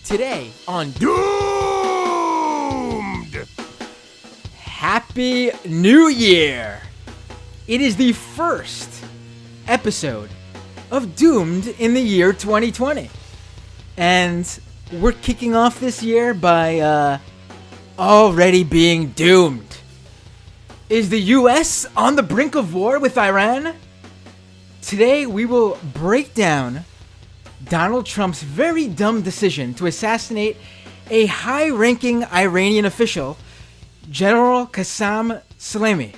Today on Doomed! Happy New Year! It is the first episode of Doomed in the year 2020. And we're kicking off this year by already being doomed. Is the US on the brink of war with Iran? Today we will break down Donald Trump's very dumb decision to assassinate a high-ranking Iranian official, General Qasem Soleimani,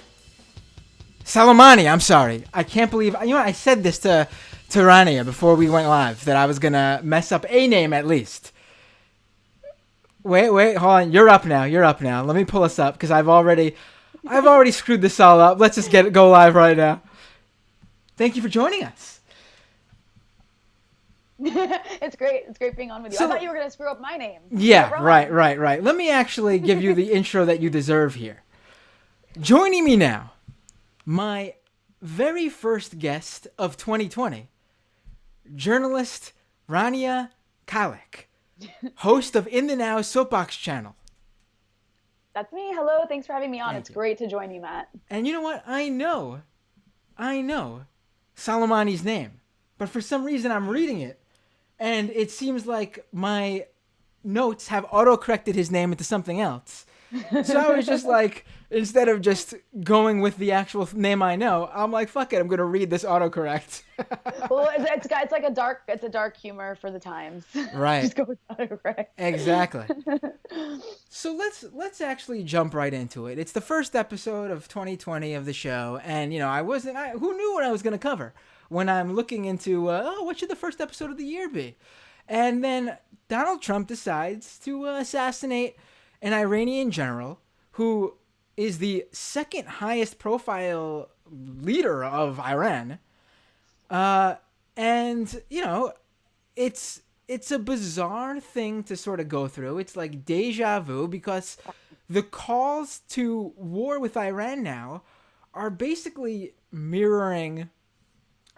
I'm sorry. I can't believe... I said this to Rania before we went live, that I was going to mess up a name at least. Wait, hold on. You're up now. Let me pull us up, because I've already screwed this all up. Let's just go live right now. Thank you for joining us. It's great being on with you. I thought you were going to screw up my name. Yeah, right. Let me actually give you the intro that you deserve here. Joining me now, my very first guest of 2020, journalist Rania Khalek, host of In the Now Soapbox channel. That's me. Hello. Thanks for having me on. Thank it's you. Great to join you, Matt. And you know what? I know Soleimani's name, but for some reason I'm reading it, and it seems like my notes have auto-corrected his name into something else. So I was just like, instead of just going with the actual name I know, I'm like, fuck it, I'm going to read this autocorrect. Well, it's like a dark humor for the times. Right. Just go with autocorrect. Exactly. So let's actually jump right into it. It's the first episode of 2020 of the show, and who knew what I was going to cover when I'm looking into what should the first episode of the year be? And then Donald Trump decides to assassinate an Iranian general who is the second highest profile leader of Iran. And it's a bizarre thing to sort of go through. It's like deja vu, because the calls to war with Iran now are basically mirroring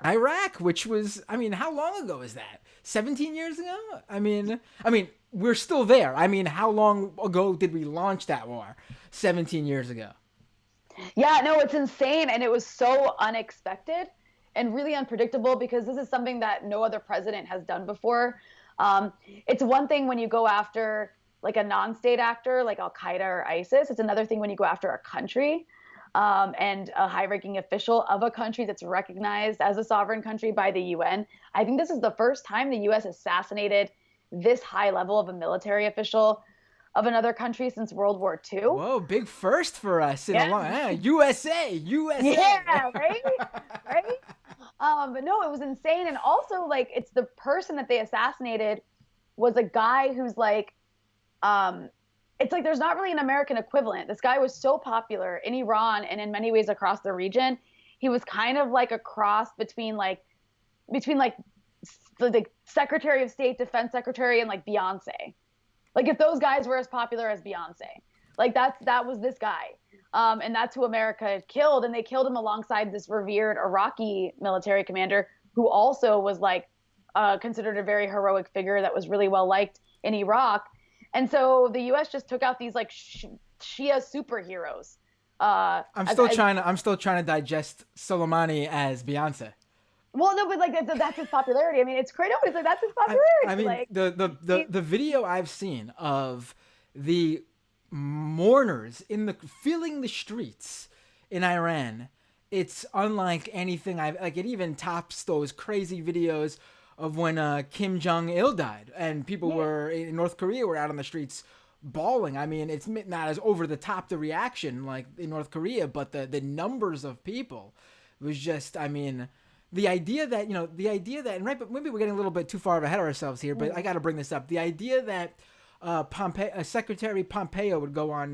Iraq, which was, how long ago is that? 17 years ago? I mean, we're still there. How long ago did we launch that war? 17 years ago. Yeah, no, it's insane. And it was so unexpected and really unpredictable, because this is something that no other president has done before. It's one thing when you go after like a non-state actor like Al-Qaeda or ISIS. It's another thing when you go after a country and a high-ranking official of a country that's recognized as a sovereign country by the UN. I think this is the first time the U.S. assassinated this high level of a military official of another country since World War II. Whoa, big first for us in a long USA. Yeah, right? But no, it was insane. And also, like, it's the person that they assassinated was a guy who's like, it's like there's not really an American equivalent. This guy was so popular in Iran and in many ways across the region. He was kind of like a cross between the Secretary of State, Defense Secretary, and like Beyonce. Like if those guys were as popular as Beyonce, like that was this guy. And that's who America killed. And they killed him alongside this revered Iraqi military commander who also was like considered a very heroic figure that was really well liked in Iraq. And so the U.S. just took out these like Shia superheroes. I'm still trying to digest Soleimani as Beyonce. Well, no, but like that's his popularity. It's crazy. It's like that's his popularity. The video I've seen of the mourners filling the streets in Iran, it's unlike anything it even tops those crazy videos of when Kim Jong-il died and people were in North Korea were out on the streets bawling. It's not as over the top the reaction like in North Korea, but the numbers of people was just, the idea that, and right, but maybe we're getting a little bit too far ahead of ourselves here, but I got to bring this up. The idea that Secretary Pompeo would go on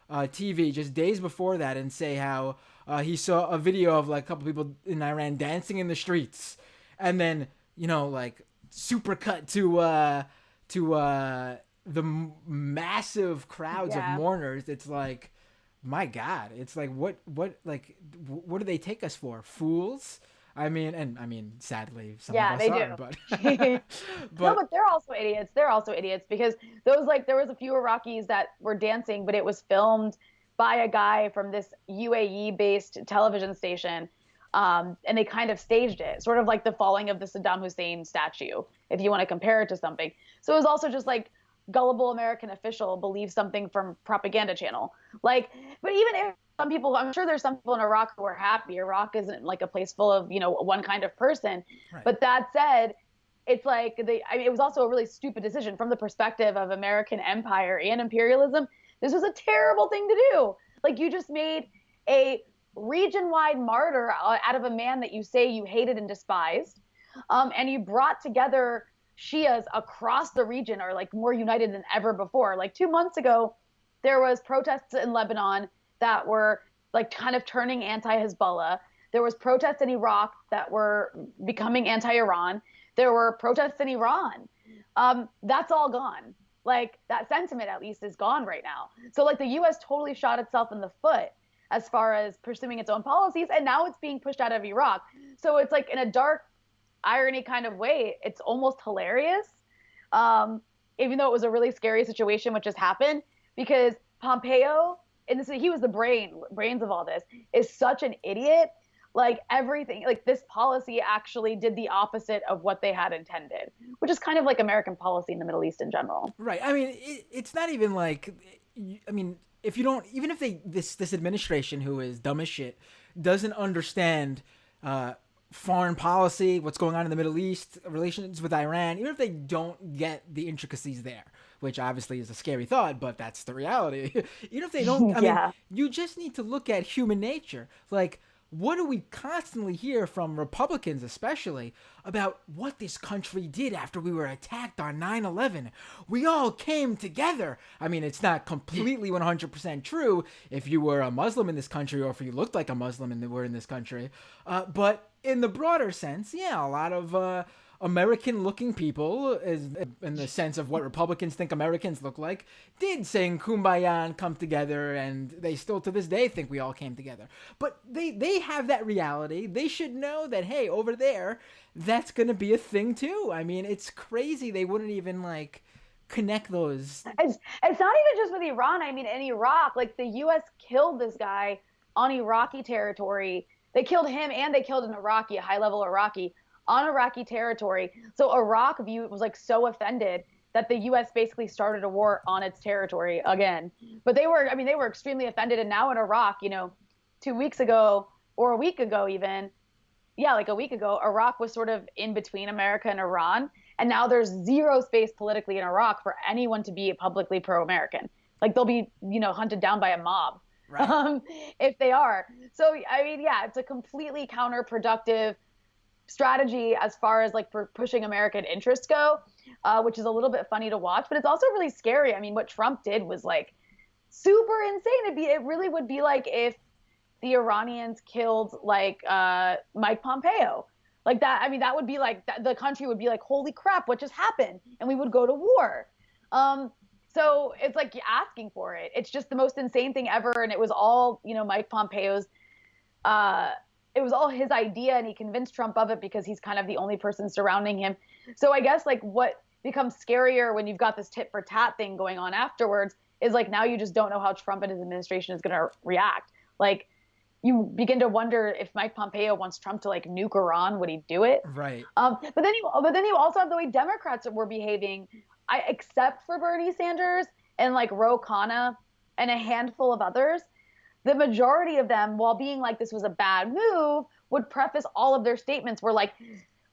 TV just days before that and say how he saw a video of like a couple people in Iran dancing in the streets, and then super cut to the massive crowds of mourners. It's like, my God, it's like what do they take us for? Fools? I mean, and I mean, sadly, some of Yeah, us they are, do. but No, but but they're also idiots. They're also idiots because those like there was a few Iraqis that were dancing, but it was filmed by a guy from this UAE-based television station, and they kind of staged it, sort of like the falling of the Saddam Hussein statue, if you want to compare it to something. So it was also just like gullible American official believes something from propaganda channel. Like, but even if some people, I'm sure there's some people in Iraq who are happy. Iraq isn't like a place full of, one kind of person. right. But that said, it's like I mean, it was also a really stupid decision from the perspective of American empire and imperialism. This was a terrible thing to do. Like you just made a region-wide martyr out of a man that you say you hated and despised, and you brought together Shias across the region are like more united than ever before. Like 2 months ago, there was protests in Lebanon that were like kind of turning anti-Hezbollah. There was protests in Iraq that were becoming anti-Iran. There were protests in Iran. That's all gone. Like that sentiment at least is gone right now. So like the U.S. totally shot itself in the foot as far as pursuing its own policies, and now it's being pushed out of Iraq. So it's like in a dark irony kind of way, it's almost hilarious, even though it was a really scary situation which just happened, because Pompeo, and this he was the brains of all this, is such an idiot. Like everything, like this policy actually did the opposite of what they had intended, which is kind of like American policy in the Middle East in general. Right. I mean, it's not even like, I mean, if you don't, even if this administration who is dumb as shit doesn't understand foreign policy, what's going on in the Middle East, relations with Iran, even if they don't get the intricacies there, which obviously is a scary thought, but that's the reality. Even if they don't, I mean, Yeah. you just need to look at human nature. Like, what do we constantly hear from Republicans, especially, about what this country did after we were attacked on 9/11? We all came together. I mean, it's not completely 100% true if you were a Muslim in this country or if you looked like a Muslim and were in this country. But in the broader sense, yeah, a lot of American-looking people, is in the sense of what Republicans think Americans look like, did sing "Kumbaya" and come together, and they still to this day think we all came together. But they have that reality. They should know that, hey, over there, that's gonna be a thing too. I mean, it's crazy. They wouldn't even like connect those. It's not even just with Iran. I mean, in Iraq, like the U.S. killed this guy on Iraqi territory. They killed him and they killed an Iraqi, a high-level Iraqi, on Iraqi territory. So Iraq was like so offended that the U.S. basically started a war on its territory again. But they were extremely offended. And now in Iraq, 2 weeks ago or a week ago even, yeah, like a week ago, Iraq was sort of in between America and Iran. And now there's zero space politically in Iraq for anyone to be publicly pro-American. Like they'll be, hunted down by a mob, Right. if they are. So, I mean, yeah, it's a completely counterproductive strategy as far as like for pushing American interests go, which is a little bit funny to watch, but it's also really scary. I mean, what Trump did was like super insane. It really would be like if the Iranians killed like Mike Pompeo. Like that, I mean, that would be like the country would be like, holy crap, what just happened? And we would go to war. So it's like asking for it. It's just the most insane thing ever. And it was all, Mike Pompeo's, it was all his idea, and he convinced Trump of it because he's kind of the only person surrounding him. So I guess like what becomes scarier when you've got this tit for tat thing going on afterwards is like now you just don't know how Trump and his administration is going to react. Like you begin to wonder if Mike Pompeo wants Trump to like nuke Iran, would he do it? Right. But then you also have the way Democrats were behaving. Except for Bernie Sanders and like Ro Khanna and a handful of others, the majority of them, while being like this was a bad move, would preface all of their statements were like,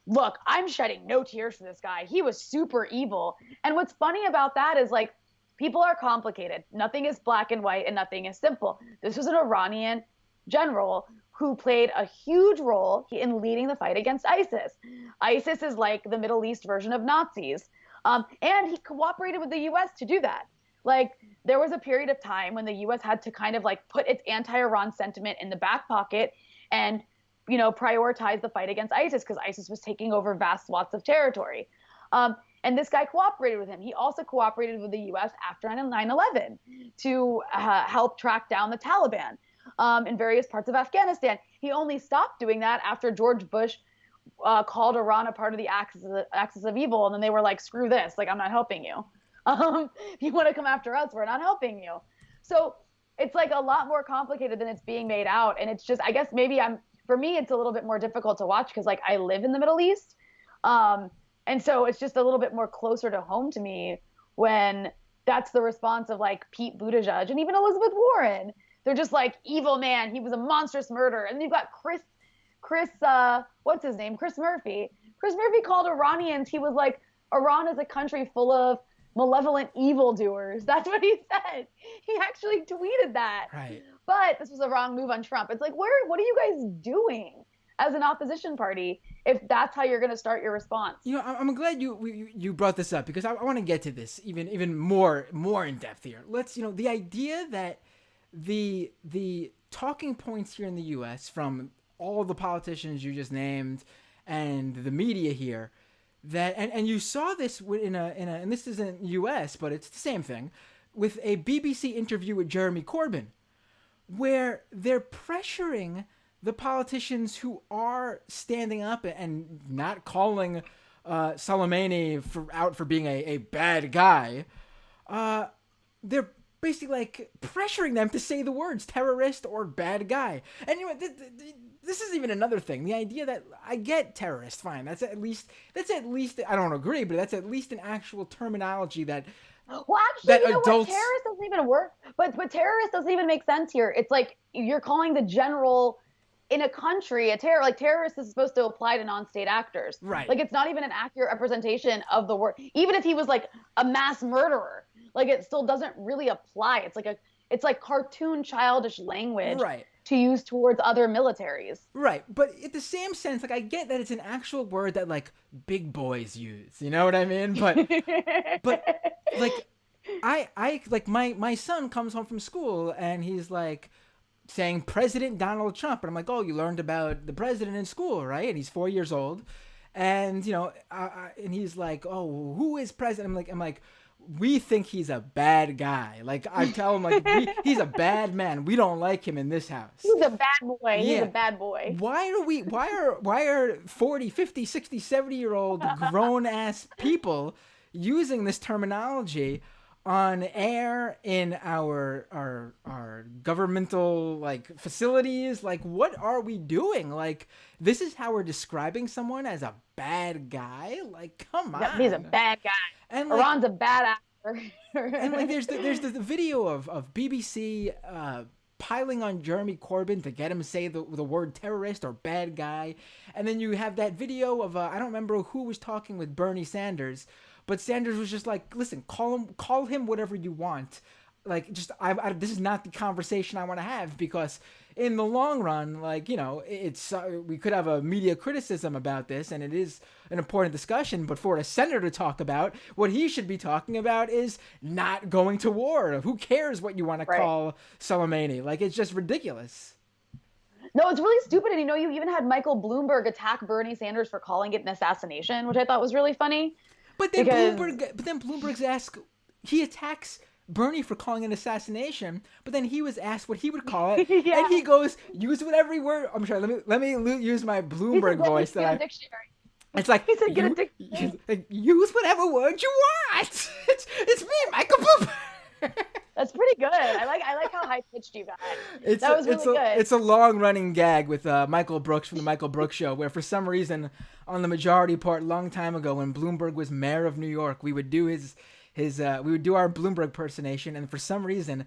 look, I'm shedding no tears for this guy. He was super evil. And what's funny about that is like people are complicated. Nothing is black and white and nothing is simple. This was an Iranian general who played a huge role in leading the fight against ISIS. ISIS is like the Middle East version of Nazis. And he cooperated with the U.S. to do that. Like there was a period of time when the U.S. had to kind of like put its anti-Iran sentiment in the back pocket and, prioritize the fight against ISIS because ISIS was taking over vast swaths of territory. And this guy cooperated with him. He also cooperated with the U.S. after 9/11 to help track down the Taliban. in various parts of Afghanistan. He only stopped doing that after George Bush called Iran a part of the axis of evil, and then they were like, "Screw this! Like, I'm not helping you. If you want to come after us, we're not helping you." So it's like a lot more complicated than it's being made out, and it's just, I guess maybe for me, it's a little bit more difficult to watch because like I live in the Middle East, and so it's just a little bit more closer to home to me when that's the response of like Pete Buttigieg and even Elizabeth Warren. They're just like, evil man, he was a monstrous murderer. And then you've got what's his name? Chris Murphy. Chris Murphy called Iranians. He was like, Iran is a country full of malevolent evildoers. That's what he said. He actually tweeted that. Right. But this was a wrong move on Trump. It's like, what are you guys doing as an opposition party if that's how you're going to start your response? You know, I'm glad you brought this up because I want to get to this even more in depth here. Let's, you know, the idea that the talking points here in the U.S. from all the politicians you just named and the media here, that and you saw this in a and this isn't U.S. but it's the same thing with a BBC interview with Jeremy Corbyn, where they're pressuring the politicians who are standing up and not calling Soleimani out for being a bad guy. They're basically like pressuring them to say the words terrorist or bad guy. And you know, this is even another thing. The idea that I get terrorist, fine. That's at least I don't agree, but that's at least an actual terminology that. Well, actually, you know what? Terrorist doesn't even work. But terrorist doesn't even make sense here. It's like you're calling the general in a country a terror. Like terrorist is supposed to apply to non-state actors. Right. Like it's not even an accurate representation of the word. Even if he was like a mass murderer, like it still doesn't really apply. It's like cartoon childish language. Right. To use towards other militaries. Right. But in the same sense, like I get that it's an actual word that like big boys use. You know what I mean? But like I like my son comes home from school and he's like saying President Donald Trump, and I'm like, oh, you learned about the president in school, right? And he's 4 years old, and you know, and he's like, oh, who is president? I'm like. We think he's a bad guy. Like I tell him, like he's a bad man. We don't like him in this house. He's a bad boy. Yeah. He's a bad boy. Why are 40, 50, 60, 70-year-old grown ass people using this terminology on air in our governmental like facilities? Like what are we doing? Like this is how we're describing someone as a bad guy? Like come on. He's a bad guy. And like, Iran's a bad actor. And like there's the video of BBC piling on Jeremy Corbyn to get him to say the word terrorist or bad guy. And then you have that video of I don't remember who was talking with Bernie Sanders, but Sanders was just like, listen, call him whatever you want. Like, just this is not the conversation I want to have, because in the long run, like, you know, it's we could have a media criticism about this, and it is an important discussion. But for a senator to talk about, what he should be talking about is not going to war. Who cares what you want to call Soleimani? Like, it's just ridiculous. No, it's really stupid. And, you know, you even had Michael Bloomberg attack Bernie Sanders for calling it an assassination, which I thought was really funny. But then Bloomberg's asked, he attacks Bernie for calling it an assassination, but then he was asked what he would call it, and he goes, "Use whatever word." I'm sorry. Let me use my Bloomberg voice. It's like he said, "Get a dictionary." Use whatever word you want. It's me, Michael Bloomberg. That's pretty good. I like how high pitched you got. That was really good. It's a long running gag with Michael Brooks from the Michael Brooks Show, where for some reason on the Majority Report, long time ago when Bloomberg was mayor of New York, we would do we would do our Bloomberg impersonation, and for some reason,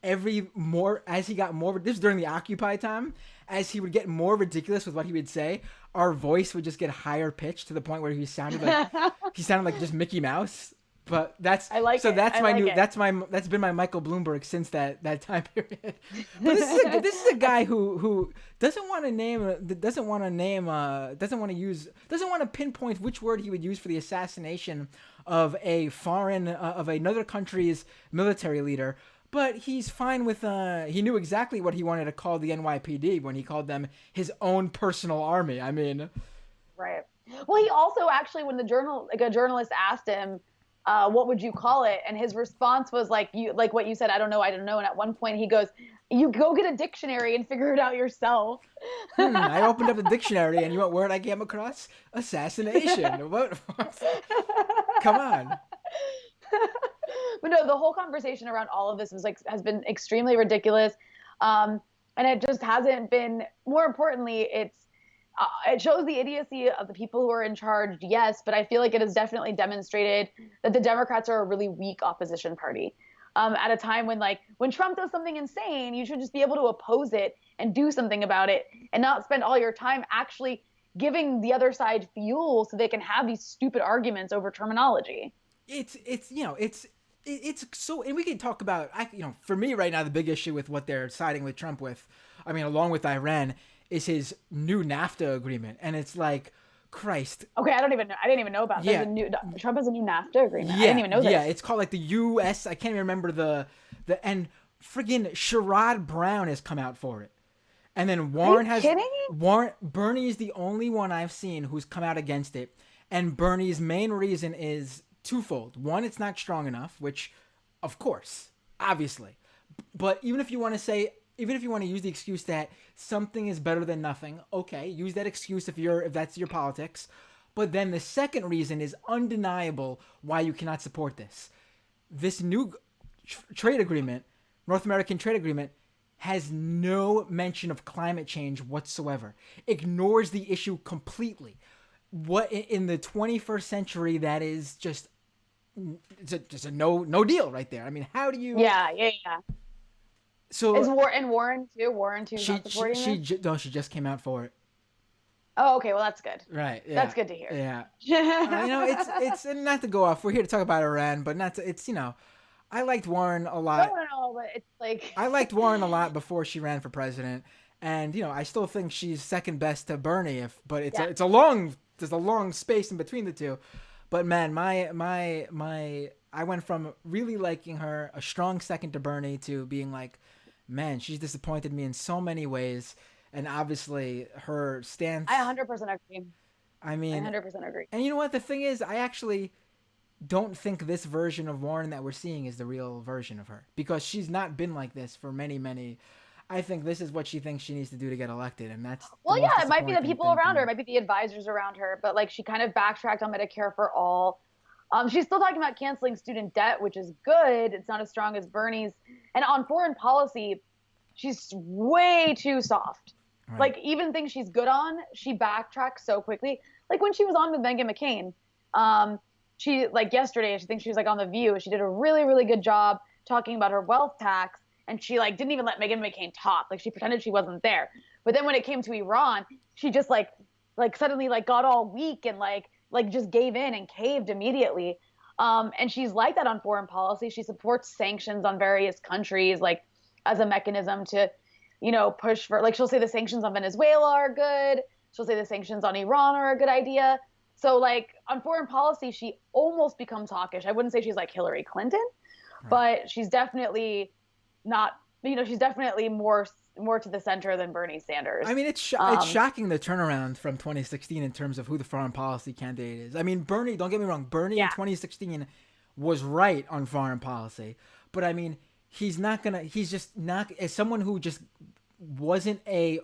as he got more, this was during the Occupy time, as he would get more ridiculous with what he would say, our voice would just get higher pitched to the point where he sounded like just Mickey Mouse. But that's been my Michael Bloomberg since that time period. But this is a guy who doesn't want to pinpoint which word he would use for the assassination of of another country's military leader. But he's fine with he knew exactly what he wanted to call the NYPD when he called them his own personal army. I mean, right. Well, he also actually, when a journalist asked him, what would you call it? And his response was like what you said, I don't know. And at one point he goes, you go get a dictionary and figure it out yourself. I opened up the dictionary, and you know what word I came across? Assassination. What? Come on. But no, the whole conversation around all of this has been extremely ridiculous, and it just hasn't been. More importantly, it shows the idiocy of the people who are in charge, yes, but I feel like it has definitely demonstrated that the Democrats are a really weak opposition party. At a time when Trump does something insane, you should just be able to oppose it and do something about it, and not spend all your time actually giving the other side fuel so they can have these stupid arguments over terminology. It's so, and we can talk about, for me right now, the big issue with what they're siding with Trump with, I mean, along with Iran, is his new NAFTA agreement. And it's like, Christ. Okay, I didn't even know about that. Yeah. Trump has a new NAFTA agreement. I didn't even know this. Yeah, it's called like the U.S. I can't even remember and friggin' Sherrod Brown has come out for it. And then Warren Are you kidding me? Bernie is the only one I've seen who's come out against it. And Bernie's main reason is twofold. One, it's not strong enough, which, of course, obviously. But even if you want to use the excuse that something is better than nothing, okay, use that excuse if that's your politics. But then the second reason is undeniable why you cannot support this. This new trade agreement, North American trade agreement, has no mention of climate change whatsoever. Ignores the issue completely. What in the 21st century, that is just a no deal right there. I mean, how do you? Yeah. So is Warren too? Warren too not supporting this? She just came out for it. Oh, okay. Well, that's good. Right. Yeah. That's good to hear. Yeah. It's not to go off. We're here to talk about Iran, but not to. It's I liked Warren a lot. No, but it's like I liked Warren a lot before she ran for president, and I still think she's second best to Bernie. There's a long space in between the two, but man, I went from really liking her, a strong second to Bernie, to being like, man, she's disappointed me in so many ways, and obviously her stance. I 100% agree. I mean, I 100% agree. And you know what? The thing is, I actually don't think this version of Warren that we're seeing is the real version of her, because she's not been like this for many. I think this is what she thinks she needs to do to get elected, and that's it might be the people around her, it might be the advisors around her, but like she kind of backtracked on Medicare for all. She's still talking about canceling student debt, which is good. It's not as strong as Bernie's. And on foreign policy, she's way too soft. Right. Like even things she's good on, she backtracks so quickly. Like when she was on with Meghan McCain, she yesterday, I think she was on The View. She did a really, really good job talking about her wealth tax, and she didn't even let Meghan McCain talk. Like she pretended she wasn't there. But then when it came to Iran, she just suddenly got all weak and just gave in and caved immediately. And she's like that on foreign policy. She supports sanctions on various countries as a mechanism to, push for she'll say the sanctions on Venezuela are good. She'll say the sanctions on Iran are a good idea. So on foreign policy, she almost becomes hawkish. I wouldn't say she's like Hillary Clinton, but she's definitely not, she's definitely more to the center than Bernie Sanders. I mean, it's shocking the turnaround from 2016 in terms of who the foreign policy candidate is. I mean, Bernie, don't get me wrong, Bernie in 2016 was right on foreign policy, but I mean, he's just not, as someone who just wasn't he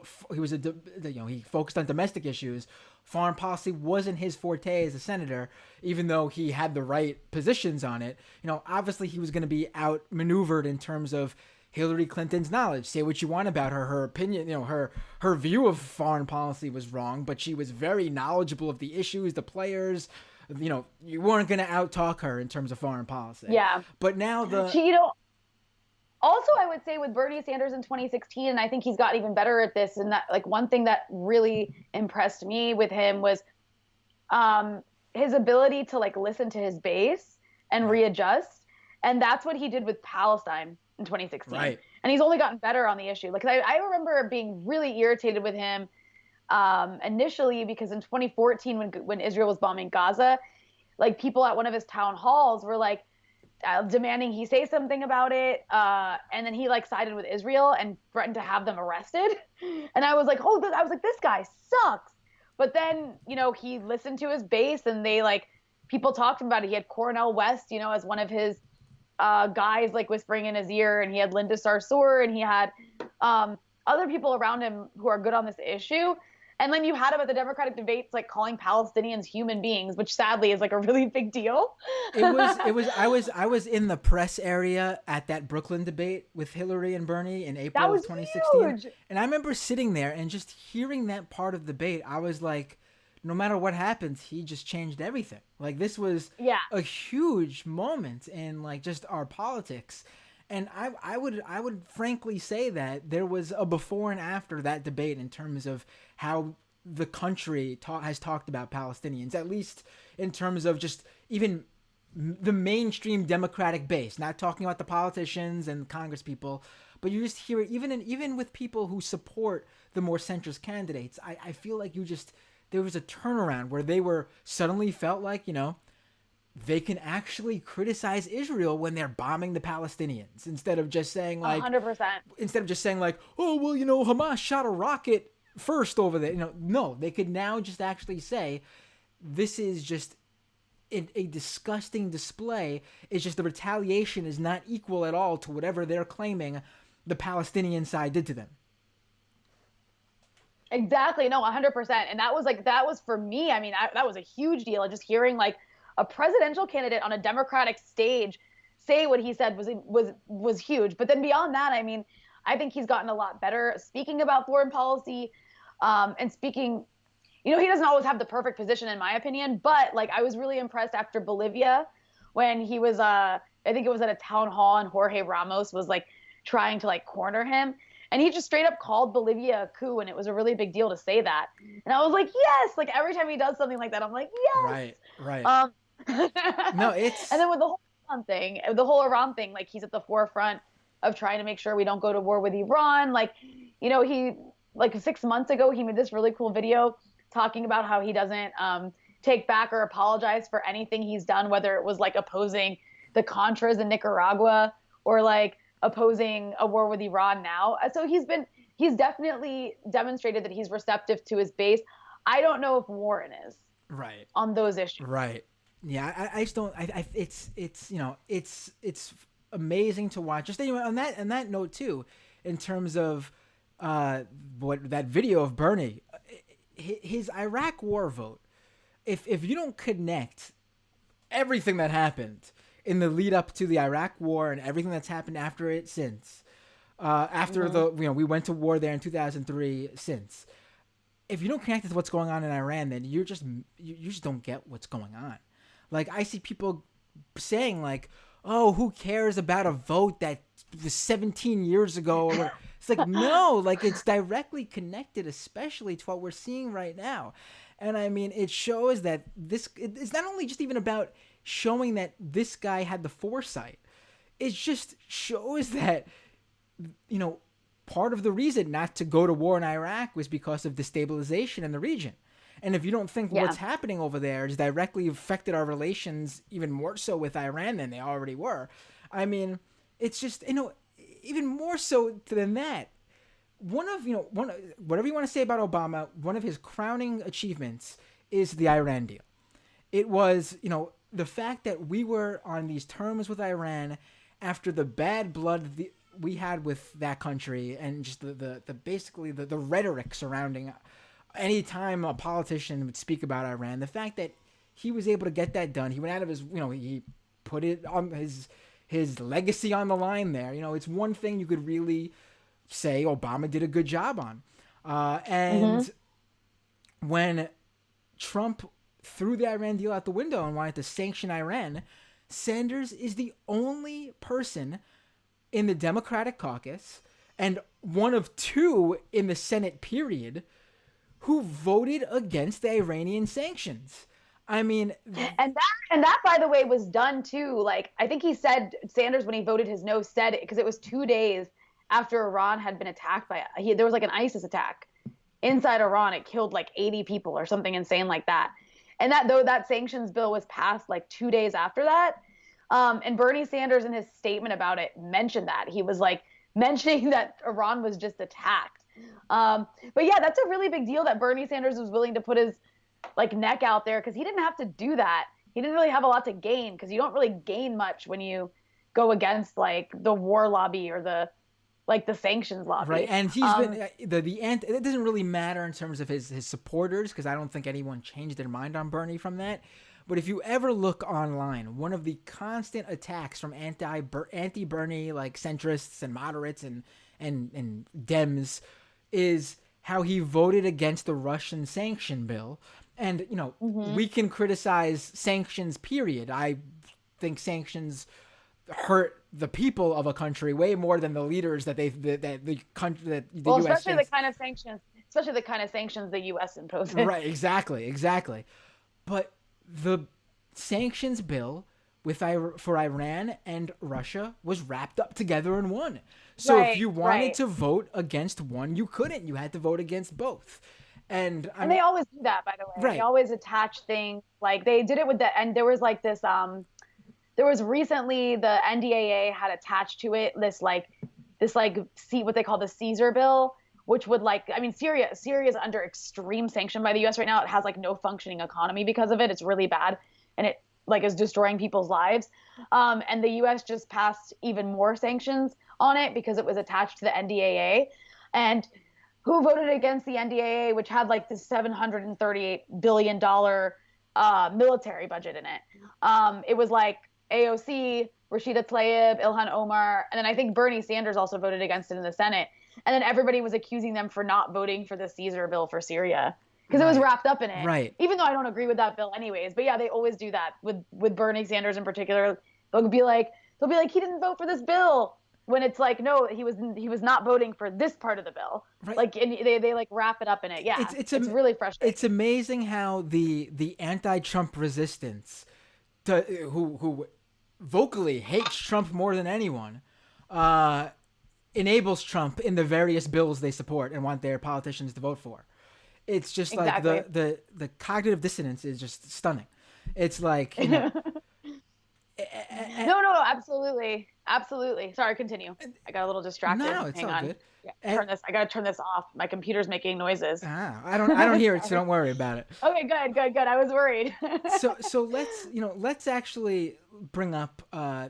focused on domestic issues. Foreign policy wasn't his forte as a senator, even though he had the right positions on it. Obviously he was going to be outmaneuvered in terms of Hillary Clinton's knowledge. Say what you want about her opinion, her view of foreign policy was wrong, but she was very knowledgeable of the issues, the players. You weren't going to out-talk her in terms of foreign policy. Yeah. But now also, I would say with Bernie Sanders in 2016, and I think he's gotten even better at this, and that one thing that really impressed me with him was his ability to listen to his base and readjust. And that's what he did with Palestine in 2016. Right. And he's only gotten better on the issue. I remember being really irritated with him initially because in 2014 when Israel was bombing Gaza, people at one of his town halls were demanding he say something about it, and then he sided with Israel and threatened to have them arrested. And I was this guy sucks. But then he listened to his base, and they people talked about it. He had Cornel West, you know, as one of his guys like whispering in his ear, and he had Linda Sarsour, and he had other people around him who are good on this issue. And then you had him at the Democratic debates, like calling Palestinians human beings, which sadly is like a really big deal. I was in the press area at that Brooklyn debate with Hillary and Bernie in That April of was 2016. huge. And I remember sitting there and just hearing that part of the debate. I was like, no matter what happens, he just changed everything. Like, this was Yeah. a huge moment in like just our politics. And I would frankly say that there was a before and after that debate in terms of how the country has talked about Palestinians, at least in terms of just even the mainstream Democratic base, not talking about the politicians and Congress people, but you just hear it even with people who support the more centrist candidates. I feel like there was a turnaround where they were suddenly felt like, you know, they can actually criticize Israel when they're bombing the Palestinians instead of just saying like 100%. Oh, well, you know, Hamas shot a rocket first over there. You know, no, they could now just actually say this is just a disgusting display. It's just the retaliation is not equal at all to whatever they're claiming the Palestinian side did to them. Exactly. No, 100%. And that was for me. I mean, that was a huge deal. Just hearing like a presidential candidate on a Democratic stage say what he said was huge. But then beyond that, I mean, I think he's gotten a lot better speaking about foreign policy, and speaking. You know, he doesn't always have the perfect position, in my opinion. But like, I was really impressed after Bolivia, when he was, I think it was at a town hall, and Jorge Ramos was like trying to like corner him. And he just straight up called Bolivia a coup, and it was a really big deal to say that. And I was like, yes! Like, every time he does something like that, I'm like, yes! Right. No, it's... And then with the whole Iran thing, like, he's at the forefront of trying to make sure we don't go to war with Iran. Like, you know, like 6 months ago, he made this really cool video talking about how he doesn't take back or apologize for anything he's done, whether it was like opposing the Contras in Nicaragua or like opposing a war with Iran now. So he's definitely demonstrated that he's receptive to his base. I don't know if Warren is right on those issues. Right. Yeah, I just don't. It's you know, it's amazing to watch. Just anyway, on that note too, in terms of what that video of Bernie, his Iraq war vote. If you don't connect everything that happened in the lead up to the Iraq war and everything that's happened after it since, after we went to war there in 2003 since. If you don't connect it to what's going on in Iran, then you just don't get what's going on. Like, I see people saying like, "Oh, who cares about a vote that was 17 years ago?" It's like, no, like, it's directly connected, especially to what we're seeing right now. And I mean, it shows that it's not only just even about showing that this guy had the foresight. It just shows that, you know, part of the reason not to go to war in Iraq was because of destabilization in the region. And if you don't think what's happening over there has directly affected our relations even more so with Iran than they already were, I mean, it's just, you know, even more so than that. Whatever you want to say about Obama, one of his crowning achievements is the Iran deal. It was, you know, the fact that we were on these terms with Iran after the bad blood we had with that country, and just the rhetoric surrounding any time a politician would speak about Iran. The fact that he was able to get that done, he went out of his, you know, he put it on his legacy on the line there. You know, it's one thing you could really say Obama did a good job on. And when Trump threw the Iran deal out the window and wanted to sanction Iran, Sanders is the only person in the Democratic caucus and one of two in the Senate period who voted against the Iranian sanctions. I mean, and that by the way was done too. Like, I think he said, Sanders, when he voted his no, said it because it was 2 days after Iran had been attacked there was like an ISIS attack inside Iran. It killed like 80 people or something insane like that. And that sanctions bill was passed like 2 days after that. And Bernie Sanders, in his statement about it, mentioned that. He was like mentioning that Iran was just attacked. But yeah, that's a really big deal that Bernie Sanders was willing to put his like neck out there, because he didn't have to do that he didn't really have a lot to gain, because you don't really gain much when you go against like the war lobby or the sanctions Right, lobby. and he's been the end. It doesn't really matter in terms of his supporters, because I don't think anyone changed their mind on Bernie from that. But if you ever look online, one of the constant attacks from anti Bernie like centrists and moderates and Dems is how he voted against the Russian sanction bill. And we can criticize sanctions. Period. I think sanctions hurt the people of a country way more than the leaders that the country that the Well, U.S. especially the thinks. kind of sanctions, the U.S. imposes. Right, exactly. But the sanctions bill for Iran and Russia was wrapped up together in one. So if you wanted to vote against one, you couldn't. You had to vote against both. And they always do that, by the way. Right. They always attach things, like they did it with and there was like this there was recently the NDAA had attached to it this what they call the Caesar bill, which would Syria is under extreme sanction by the US right now. It has like no functioning economy because of it. It's really bad, and it is destroying people's lives. And the US just passed even more sanctions on it because it was attached to the NDAA. And who voted against the NDAA, which had like this $738 billion military budget in it? It was like AOC, Rashida Tlaib, Ilhan Omar, and then I think Bernie Sanders also voted against it in the Senate. And then everybody was accusing them for not voting for the Caesar bill for Syria because it was wrapped up in it. Right. Even though I don't agree with that bill anyways. But yeah, they always do that with Bernie Sanders in particular. They'll be like, he didn't vote for this bill, when it's like, no, he was not voting for this part of the bill. Right. Like, and they like wrap it up in it. Yeah, it's really frustrating. It's amazing how the anti-Trump resistance, who vocally hates Trump more than anyone, enables Trump in the various bills they support and want their politicians to vote for. It's just exactly. Like the cognitive dissonance is just stunning. It's like, No, absolutely. Sorry, continue. I got a little distracted. No, it's Hang all on. good. Yeah, I gotta turn this off. My computer's making noises. I don't hear it, so don't worry about it. Okay, good. I was worried. so let's actually bring up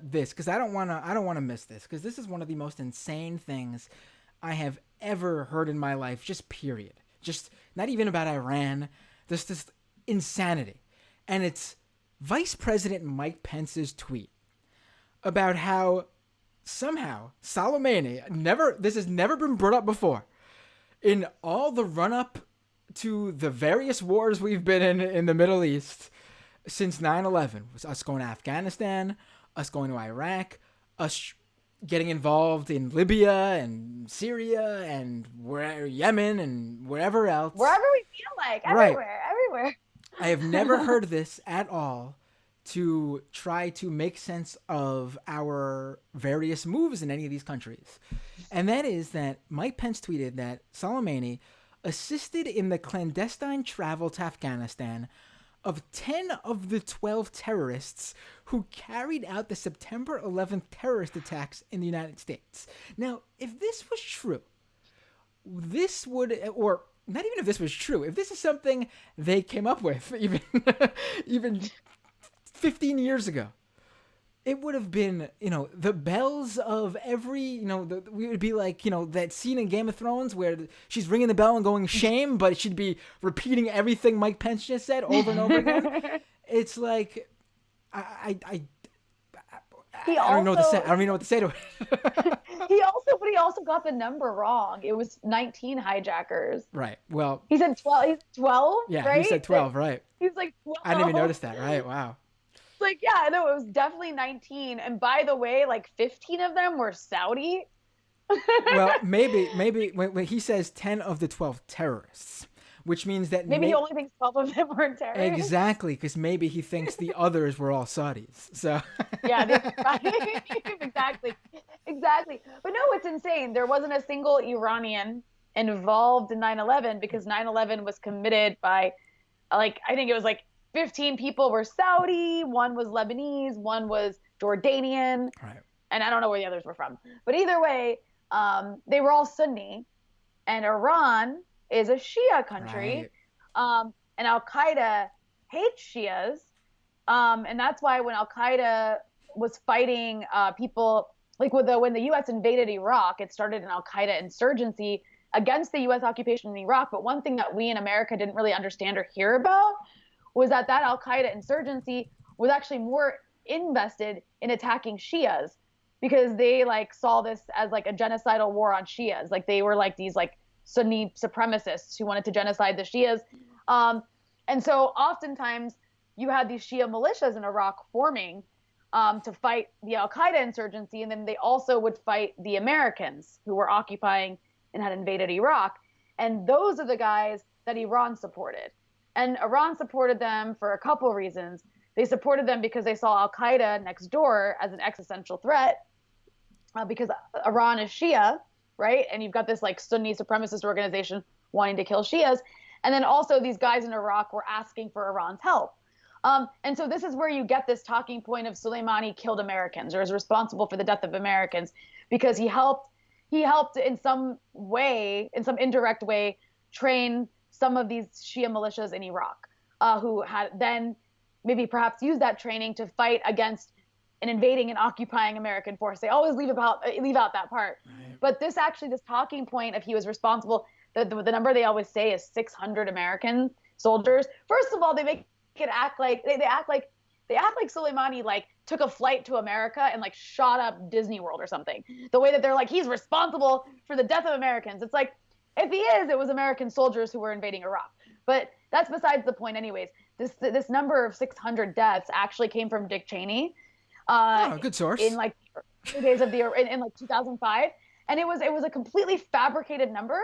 this, because I don't wanna miss this, because this is one of the most insane things I have ever heard in my life. Just period. Just not even about Iran. This insanity, and it's Vice President Mike Pence's tweet about how somehow Soleimani, this has never been brought up before, in all the run-up to the various wars we've been in the Middle East since 9/11, was us going to Afghanistan, us going to Iraq, us getting involved in Libya and Syria and Yemen and wherever else. Wherever we feel like, everywhere. I have never heard this at all, to try to make sense of our various moves in any of these countries. And that is that Mike Pence tweeted that Soleimani assisted in the clandestine travel to Afghanistan of 10 of the 12 terrorists who carried out the September 11th terrorist attacks in the United States. Now, if this was true, this would, or not even if this was true, if this is something they came up with even 15 years ago, it would have been, the bells of every, we would be like, that scene in Game of Thrones where she's ringing the bell and going shame, but she'd be repeating everything Mike Pence just said over and over again. It's like, I don't know what to say. I don't even know what to say to it. He also got the number wrong. It was 19 hijackers. Right. Well, he said 12. He's 12. Yeah, right? He said 12. Right. He's like 12. I didn't even notice that. Right. Wow. It's like, yeah, no, it was definitely 19. And by the way, like 15 of them were Saudi. Well, maybe when he says 10 of the 12 terrorists, which means that maybe he only thinks 12 of them were terrorists. Exactly, because maybe he thinks the others were all Saudis. So yeah, exactly. But no, it's insane. There wasn't a single Iranian involved in 9/11 because 9/11 was committed by, I think it was 15 people were Saudi, one was Lebanese, one was Jordanian, right, and I don't know where the others were from. But either way, they were all Sunni, and Iran is a Shia country, right. And Al-Qaeda hates Shias, And that's why when Al Qaeda was fighting people, like when the U.S. invaded Iraq, it started an Al Qaeda insurgency against the U.S. occupation in Iraq. But one thing that we in America didn't really understand or hear about was that Al Qaeda insurgency was actually more invested in attacking Shias, because they like saw this as like a genocidal war on Shias. Like they were like these like Sunni supremacists who wanted to genocide the Shias. And so oftentimes you had these Shia militias in Iraq forming to fight the Al Qaeda insurgency, and then they also would fight the Americans who were occupying and had invaded Iraq. And those are the guys that Iran supported. And Iran supported them for a couple of reasons. They supported them because they saw Al Qaeda next door as an existential threat, because Iran is Shia, right? And you've got this like Sunni supremacist organization wanting to kill Shias. And then also these guys in Iraq were asking for Iran's help. And so this is where you get this talking point of Soleimani killed Americans or is responsible for the death of Americans, because he helped in some way, in some indirect way, train some of these Shia militias in Iraq, who had then maybe perhaps used that training to fight against an invading and occupying American force. They always leave out that part. Right. But this talking point of he was responsible, the number they always say is 600 American soldiers. First of all, they make it act like they act like Soleimani like took a flight to America and like shot up Disney World or something. The way that they're like, he's responsible for the death of Americans. It's like, if he is, it was American soldiers who were invading Iraq. But that's besides the point anyways. This number of 600 deaths actually came from Dick Cheney. Good source. In like the days of in like 2005. And it was a completely fabricated number.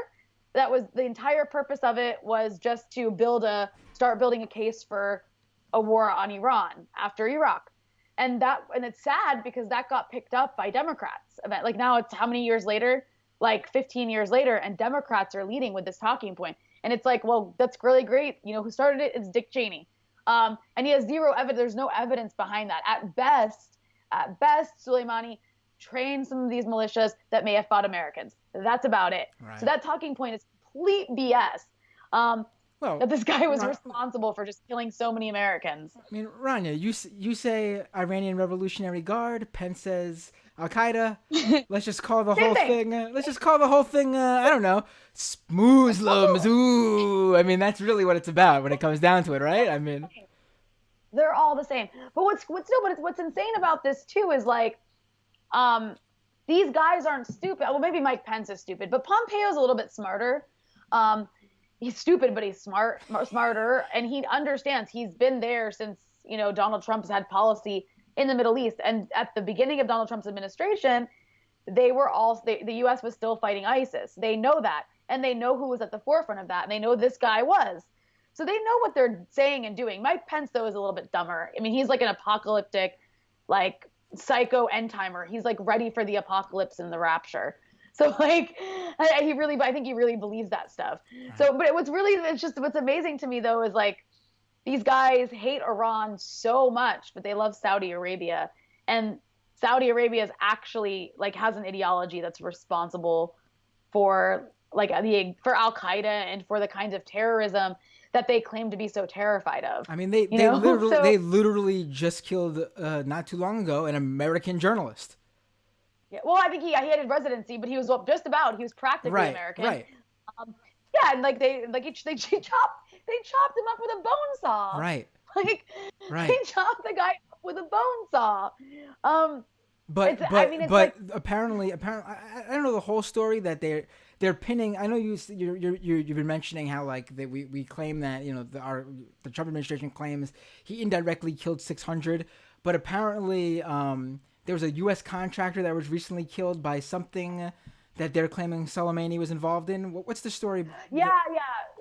That was the entire purpose of it, was just to start building a case for a war on Iran after Iraq. And it's sad because that got picked up by Democrats. Like now it's how many years later? Like 15 years later, and Democrats are leading with this talking point. And it's like, well, that's really great. You know, who started it? It's Dick Cheney. And he has zero evidence. There's no evidence behind that. At best, Soleimani trained some of these militias that may have fought Americans. That's about it. Right. So that talking point is complete BS. That this guy was responsible for just killing so many Americans. I mean, Rania, you say Iranian Revolutionary Guard. Pence says Al Qaeda. Let's just call the whole thing. I don't know, Muslims. Ooh, I mean, that's really what it's about when it comes down to it, right? I mean, they're all the same. But what's insane about this too is like, these guys aren't stupid. Well, maybe Mike Pence is stupid, but Pompeo's a little bit smarter. He's stupid, but he's smarter, and he understands. He's been there since, Donald Trump's had policy in the Middle East. And at the beginning of Donald Trump's administration, the U.S. was still fighting ISIS. They know that, and they know who was at the forefront of that, and they know this guy was. So they know what they're saying and doing. Mike Pence, though, is a little bit dumber. I mean, he's like an apocalyptic, like psycho end timer. He's like ready for the apocalypse and the rapture. So like, I think he really believes that stuff. Right. So, but what's amazing to me though is like, these guys hate Iran so much, but they love Saudi Arabia, and Saudi Arabia is actually like has an ideology that's responsible for like for Al Qaeda and for the kinds of terrorism that they claim to be so terrified of. I mean, they literally just killed not too long ago an American journalist. Yeah, well, I think he had a residency, but he was he was practically American. Right. Yeah, and like they chopped him up with a bone saw. Right. They chopped the guy up with a bone saw. But apparently, I don't know the whole story that they're pinning. I know you've been mentioning how like we claim that the Trump administration claims he indirectly killed 600, but apparently there was a U.S. contractor that was recently killed by something that they're claiming Soleimani was involved in. What's the story? Yeah.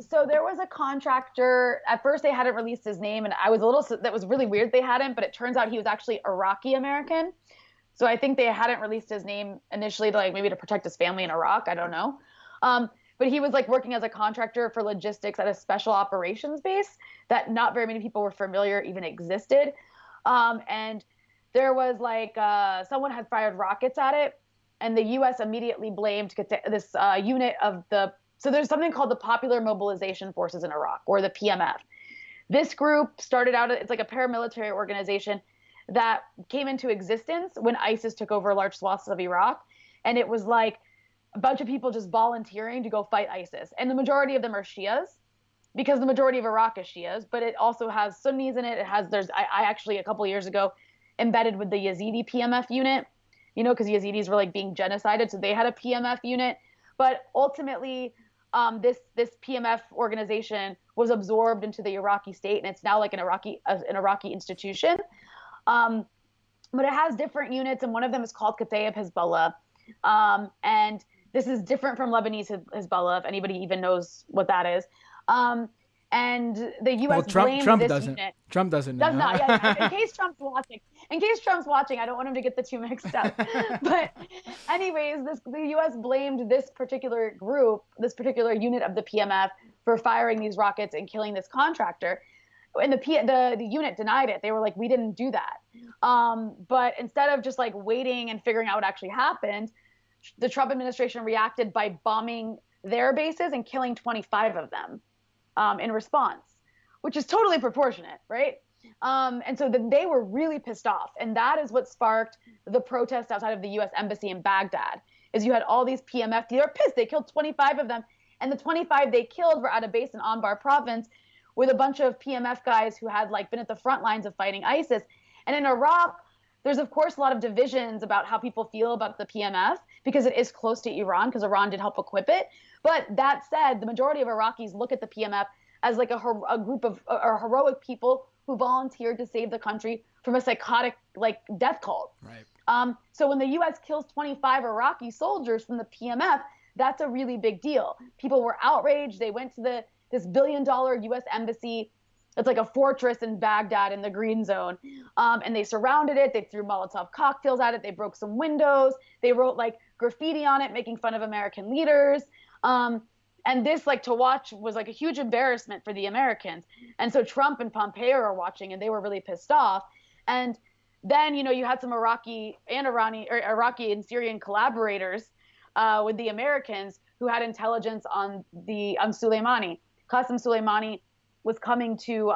So there was a contractor. At first, they hadn't released his name, and that was really weird they hadn't, but it turns out he was actually Iraqi American. So I think they hadn't released his name initially to protect his family in Iraq. I don't know. But he was like working as a contractor for logistics at a special operations base that not very many people were familiar even existed. And there was like someone had fired rockets at it, and the U.S. immediately blamed this unit of so there's something called the Popular Mobilization Forces in Iraq, or the PMF. This group started out, it's like a paramilitary organization that came into existence when ISIS took over large swaths of Iraq. And it was like a bunch of people just volunteering to go fight ISIS. And the majority of them are Shias because the majority of Iraq is Shias, but it also has Sunnis in it. It has, I actually a couple of years ago embedded with the Yazidi PMF unit, you know, because Yazidis were like being genocided. So they had a PMF unit. But ultimately, this PMF organization was absorbed into the Iraqi state, and it's now like an Iraqi institution. But it has different units, and one of them is called Kataib Hezbollah. And this is different from Lebanese Hezbollah, if anybody even knows what that is. And the U.S. blamed this unit. Trump doesn't know. Does not. Yeah. In case Trump's watching, I don't want him to get the two mixed up. But anyways, the U.S. blamed this particular group, this particular unit of the PMF, for firing these rockets and killing this contractor. And the unit denied it. They were like, we didn't do that. But instead of just like waiting and figuring out what actually happened, the Trump administration reacted by bombing their bases and killing 25 of them in response, which is totally proportionate, right? And so then they were really pissed off. And that is what sparked the protest outside of the U.S. Embassy in Baghdad, is you had all these PMF, they were pissed. They killed 25 of them. And the 25 they killed were at a base in Anbar province with a bunch of PMF guys who had like been at the front lines of fighting ISIS. And in Iraq, there's of course a lot of divisions about how people feel about the PMF because it is close to Iran, because Iran did help equip it. But that said, the majority of Iraqis look at the PMF as like a group of heroic people who volunteered to save the country from a psychotic like death cult. Right. So when the U.S. kills 25 Iraqi soldiers from the PMF, that's a really big deal. People were outraged. They went to this $1 billion U.S. embassy. It's like a fortress in Baghdad in the green zone. And they surrounded it. They threw Molotov cocktails at it. They broke some windows. They wrote like graffiti on it, making fun of American leaders. And this, like, to watch was like a huge embarrassment for the Americans. And so Trump and Pompeo are watching, and they were really pissed off. And then, you know, you had some Iraqi and Syrian collaborators with the Americans who had intelligence on Soleimani. Qasem Soleimani was coming to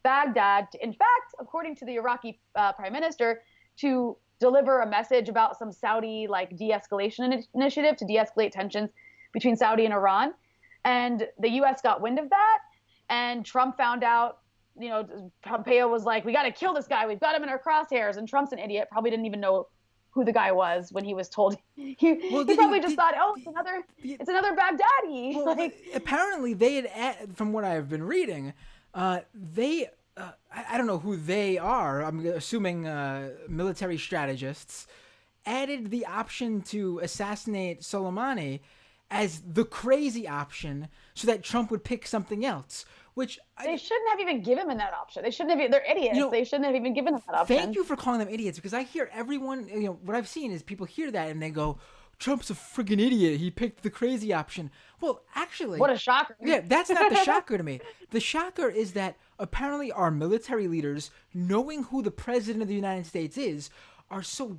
Baghdad, in fact, according to the Iraqi prime minister, to deliver a message about some Saudi like de-escalation initiative to de-escalate tensions between Saudi and Iran. And the U.S. got wind of that, and Trump found out, you know, Pompeo was like, we got to kill this guy. We've got him in our crosshairs. And Trump's an idiot, probably didn't even know who the guy was when he was told. He probably just thought, oh, it's another Baghdadi. Well, like, apparently they had, from what I've been reading, I don't know who they are. I'm assuming military strategists added the option to assassinate Soleimani as the crazy option so that Trump would pick something else, which they shouldn't have even given him that option. They shouldn't have. They're idiots. You know, they shouldn't have even given him that option. Thank you for calling them idiots, because I hear everyone, you know, what I've seen is people hear that and they go, Trump's a friggin' idiot. He picked the crazy option. Well, actually, what a shocker. Yeah, that's not the shocker to me. The shocker is that apparently our military leaders, knowing who the president of the United States is, are so,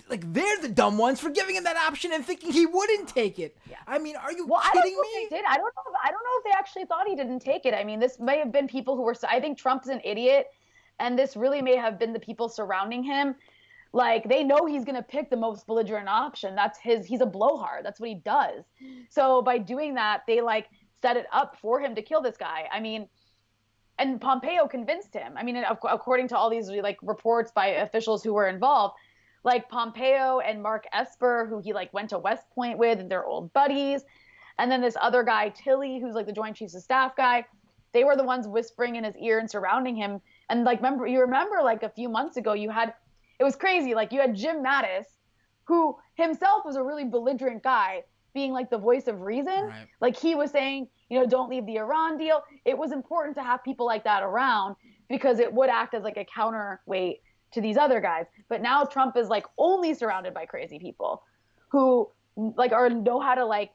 like, they're the dumb ones for giving him that option and thinking he wouldn't take it. Yeah. I mean, are you kidding me? I don't know if they did. I don't know if they actually thought he didn't take it. I mean, this may have been people who were, I think Trump's an idiot, and this really may have been the people surrounding him. Like, they know he's going to pick the most belligerent option. He's a blowhard. That's what he does. So by doing that, they like set it up for him to kill this guy. I mean, and Pompeo convinced him. I mean, according to all these like reports by officials who were involved, like Pompeo and Mark Esper, who he like went to West Point with, and they're old buddies. And then this other guy, Tilly, who's like the Joint Chiefs of Staff guy, they were the ones whispering in his ear and surrounding him. And like, remember like a few months ago, it was crazy. Like, you had Jim Mattis, who himself was a really belligerent guy, being like the voice of reason. Right. Like, he was saying, you know, don't leave the Iran deal. It was important to have people like that around because it would act as like a counterweight to these other guys. But now Trump is like only surrounded by crazy people who like know how to like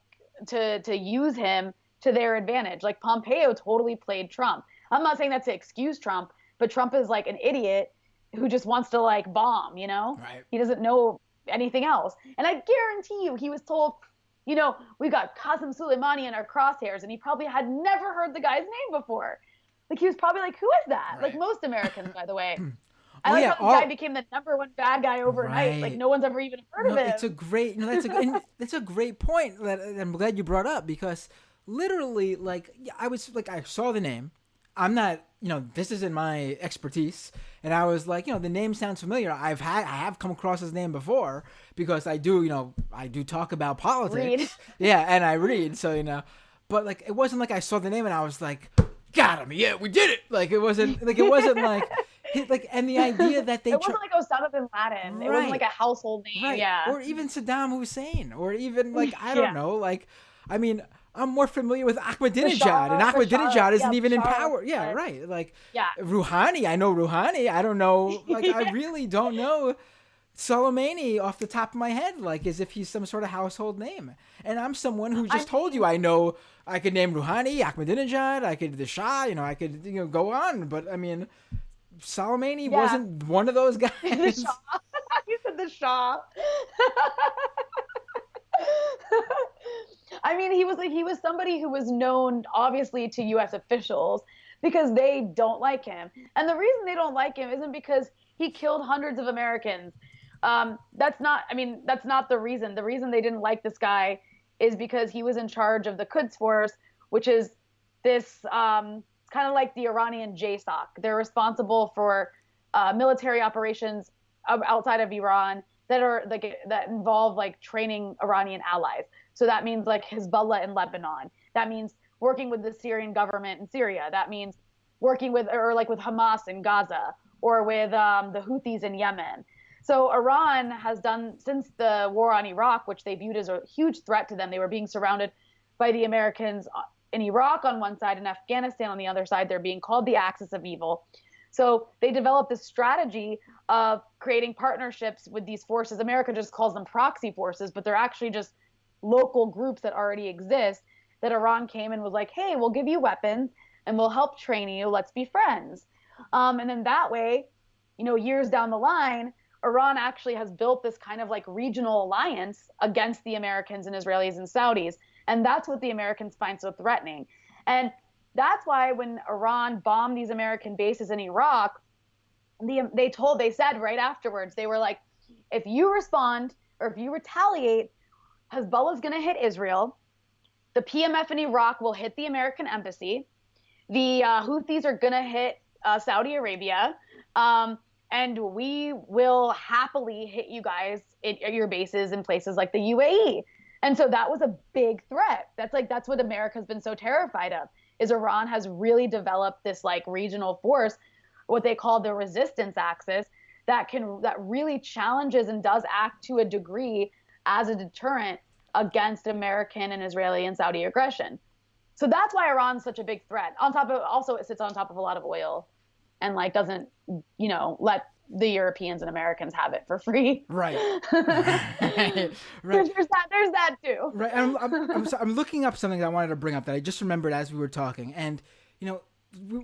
to use him to their advantage. Like, Pompeo totally played Trump. I'm not saying that to excuse Trump, but Trump is like an idiot who just wants to like bomb, you know? Right. He doesn't know anything else. And I guarantee you he was told, you know, we got Qasem Soleimani in our crosshairs, and he probably had never heard the guy's name before. Like he was probably like, who is that? Like Right. most Americans, by the way. I Oh like yeah, how this guy all became the #1 bad guy overnight. Like right. no one's ever even heard No, of it's a him. great, that's a great point that I'm glad you brought up because literally, like, yeah, I was like, I saw the name. I'm not, this isn't my expertise, and I was like, the name sounds familiar. I have come across his name before because I do talk about Read. politics, yeah, and I read, so but like, it wasn't like I saw the name and I was like, got him, yeah, we did it. Like, it wasn't like. Like, and the idea that they It wasn't like Osama bin Laden. It wasn't like right, a household name. right, Yeah. or even Saddam Hussein, or even like I don't Yeah. know, like I mean, I'm more familiar with Ahmadinejad, and Bashar. Ahmadinejad isn't Yeah, even in Bashar power. Yeah, al-Assad. right. Like Yeah. Rouhani, I know Rouhani. I don't know, like I Yeah. really don't know Soleimani off the top of my head, like as if he's some sort of household name. And I'm someone who just told you I know. I could name Rouhani, Ahmadinejad, I could the Shah, I could go on, but I mean. Soleimani Yeah. wasn't one of those guys. The Shah. You said the Shah. I mean, he was somebody who was known obviously to U.S. officials because they don't like him, and the reason they don't like him isn't because he killed hundreds of Americans. That's not. I mean, that's not the reason. The reason they didn't like this guy is because he was in charge of the Quds Force, which is this kind of like the Iranian JSOC. They're responsible for military operations outside of Iran that are like that involve like training Iranian allies. So that means like Hezbollah in Lebanon. That means working with the Syrian government in Syria. That means working with or like with Hamas in Gaza or with the Houthis in Yemen. So Iran has done since the war on Iraq, which they viewed as a huge threat to them. They were being surrounded by the Americans in Iraq on one side and Afghanistan on the other side. They're being called the axis of evil. So they developed this strategy of creating partnerships with these forces. America just calls them proxy forces, but they're actually just local groups that already exist that Iran came and was like, hey, we'll give you weapons and we'll help train you. Let's be friends. And then that way, years down the line, Iran actually has built this kind of like regional alliance against the Americans and Israelis and Saudis. And that's what the Americans find so threatening. And that's why when Iran bombed these American bases in Iraq, they said right afterwards, they were like, if you respond or if you retaliate, Hezbollah is going to hit Israel. The PMF in Iraq will hit the American embassy. The Houthis are going to hit Saudi Arabia. And we will happily hit you guys at your bases in places like the UAE. And so that was a big threat. That's what America's been so terrified of, is Iran has really developed this like regional force, what they call the resistance axis, that really challenges and does act to a degree as a deterrent against American and Israeli and Saudi aggression. So that's why Iran's such a big threat. On top of also it sits on top of a lot of oil and like doesn't, let the Europeans and Americans have it for free. Right. Right. There's that too. Right. I'm looking up something that I wanted to bring up that I just remembered as we were talking, and we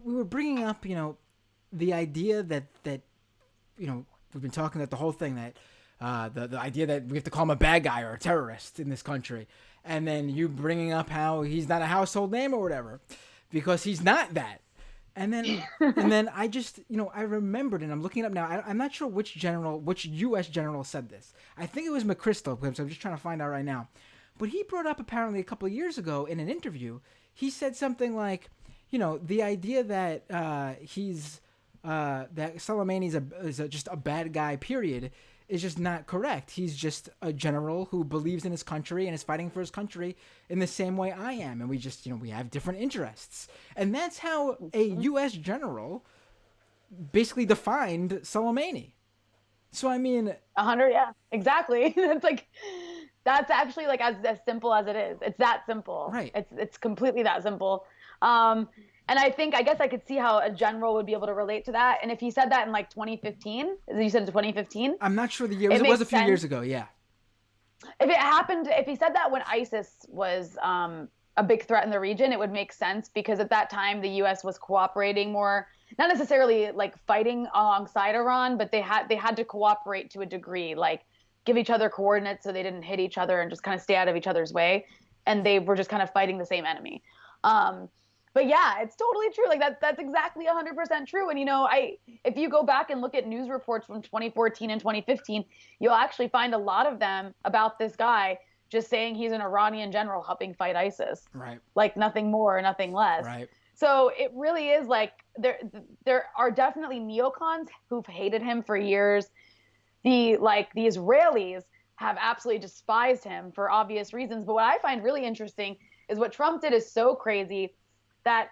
were bringing up the idea that we've been talking that the whole thing that the idea that we have to call him a bad guy or a terrorist in this country, and then you bringing up how he's not a household name or whatever, because he's not that. And then I just, I remembered, and I'm looking it up now. I'm not sure which U.S. general said this. I think it was McChrystal, so I'm just trying to find out right now. But he brought up apparently a couple of years ago in an interview, he said something like, the idea that that Soleimani is just a bad guy, period, is just not correct. He's just a general who believes in his country and is fighting for his country in the same way I am. And we just, we have different interests. And that's how a U.S. general basically defined Soleimani. So, I mean... 100, yeah, exactly. That's actually like as simple as it is. It's that simple. Right. It's completely that simple. And I guess I could see how a general would be able to relate to that. And if he said that in like 2015, you said 2015? I'm not sure the year. It was a few years ago, yeah. If he said that when ISIS was a big threat in the region, it would make sense because at that time the U.S. was cooperating more, not necessarily like fighting alongside Iran, but they had to cooperate to a degree, like give each other coordinates so they didn't hit each other and just kind of stay out of each other's way. And they were just kind of fighting the same enemy. but yeah, it's totally true. Like that's exactly 100% true. And if you go back and look at news reports from 2014 and 2015, you'll actually find a lot of them about this guy just saying he's an Iranian general helping fight ISIS. Right. Like nothing more, nothing less. Right. So it really is like there are definitely neocons who've hated him for years. The Israelis have absolutely despised him for obvious reasons. But what I find really interesting is what Trump did is so crazy that,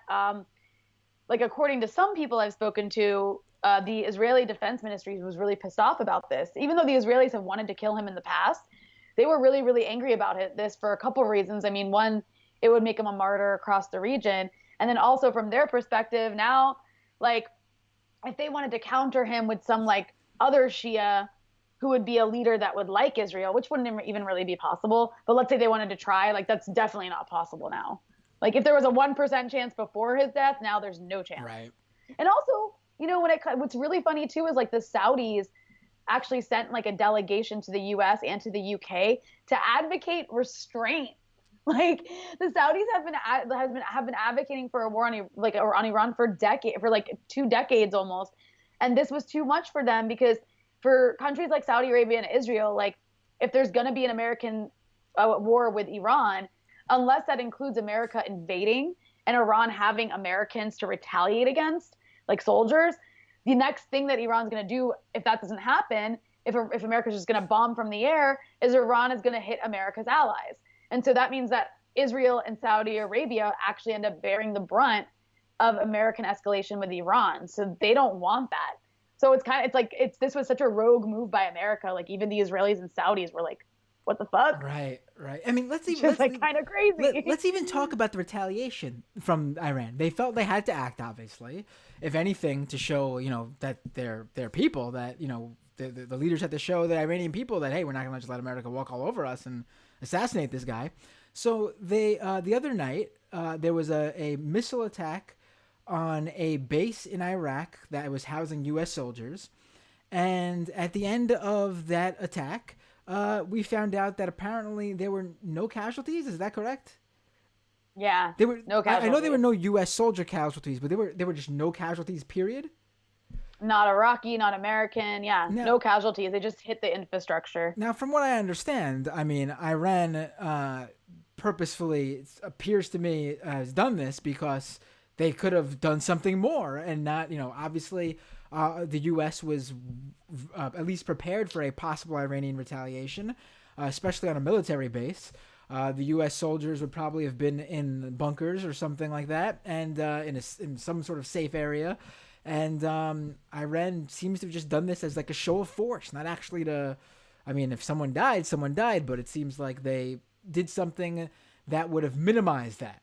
like, according to some people I've spoken to, the Israeli Defense Ministry was really pissed off about this. Even though the Israelis have wanted to kill him in the past, they were really, really angry about this for a couple of reasons. I mean, one, it would make him a martyr across the region. And then also from their perspective, now, like, if they wanted to counter him with some, like, other Shia who would be a leader that would like Israel, which wouldn't even really be possible. But let's say they wanted to try, like, that's definitely not possible now. Like, if there was a 1% chance before his death, now there's no chance. Right. And also, what's really funny too is, like, the Saudis actually sent, like, a delegation to the U.S. and to the U.K. to advocate restraint. Like, the Saudis have been advocating for a war on Iran for like 2 decades almost, and this was too much for them because for countries like Saudi Arabia and Israel, like, if there's going to be an American war with Iran, unless that includes America invading and Iran having Americans to retaliate against, like soldiers, the next thing that Iran's going to do, if that doesn't happen, if America's just going to bomb from the air, is Iran is going to hit America's allies. And so that means that Israel and Saudi Arabia actually end up bearing the brunt of American escalation with Iran. So they don't want that. So this was such a rogue move by America. Like, even the Israelis and Saudis were like, what the fuck? Right. I mean, let's kind of crazy. Let's even talk about the retaliation from Iran. They felt they had to act, obviously, if anything, to show, that they're people, that, the leaders had to show the Iranian people that, hey, we're not going to just let America walk all over us and assassinate this guy. So they, the other night, there was a missile attack on a base in Iraq that was housing U.S. soldiers. And at the end of that attack, we found out that apparently there were no casualties. Is that correct? Yeah. There were no casualties. I know there were no U.S. soldier casualties, but there were just no casualties, period. Not Iraqi, not American. Yeah, no casualties. They just hit the infrastructure. Now, from what I understand, I mean, Iran purposefully, it appears to me, has done this because they could have done something more and not, obviously the U.S. was at least prepared for a possible Iranian retaliation, especially on a military base. The U.S. soldiers would probably have been in bunkers or something like that, and in some sort of safe area. And Iran seems to have just done this as like a show of force, not actually to. I mean, if someone died, someone died, but it seems like they did something that would have minimized that.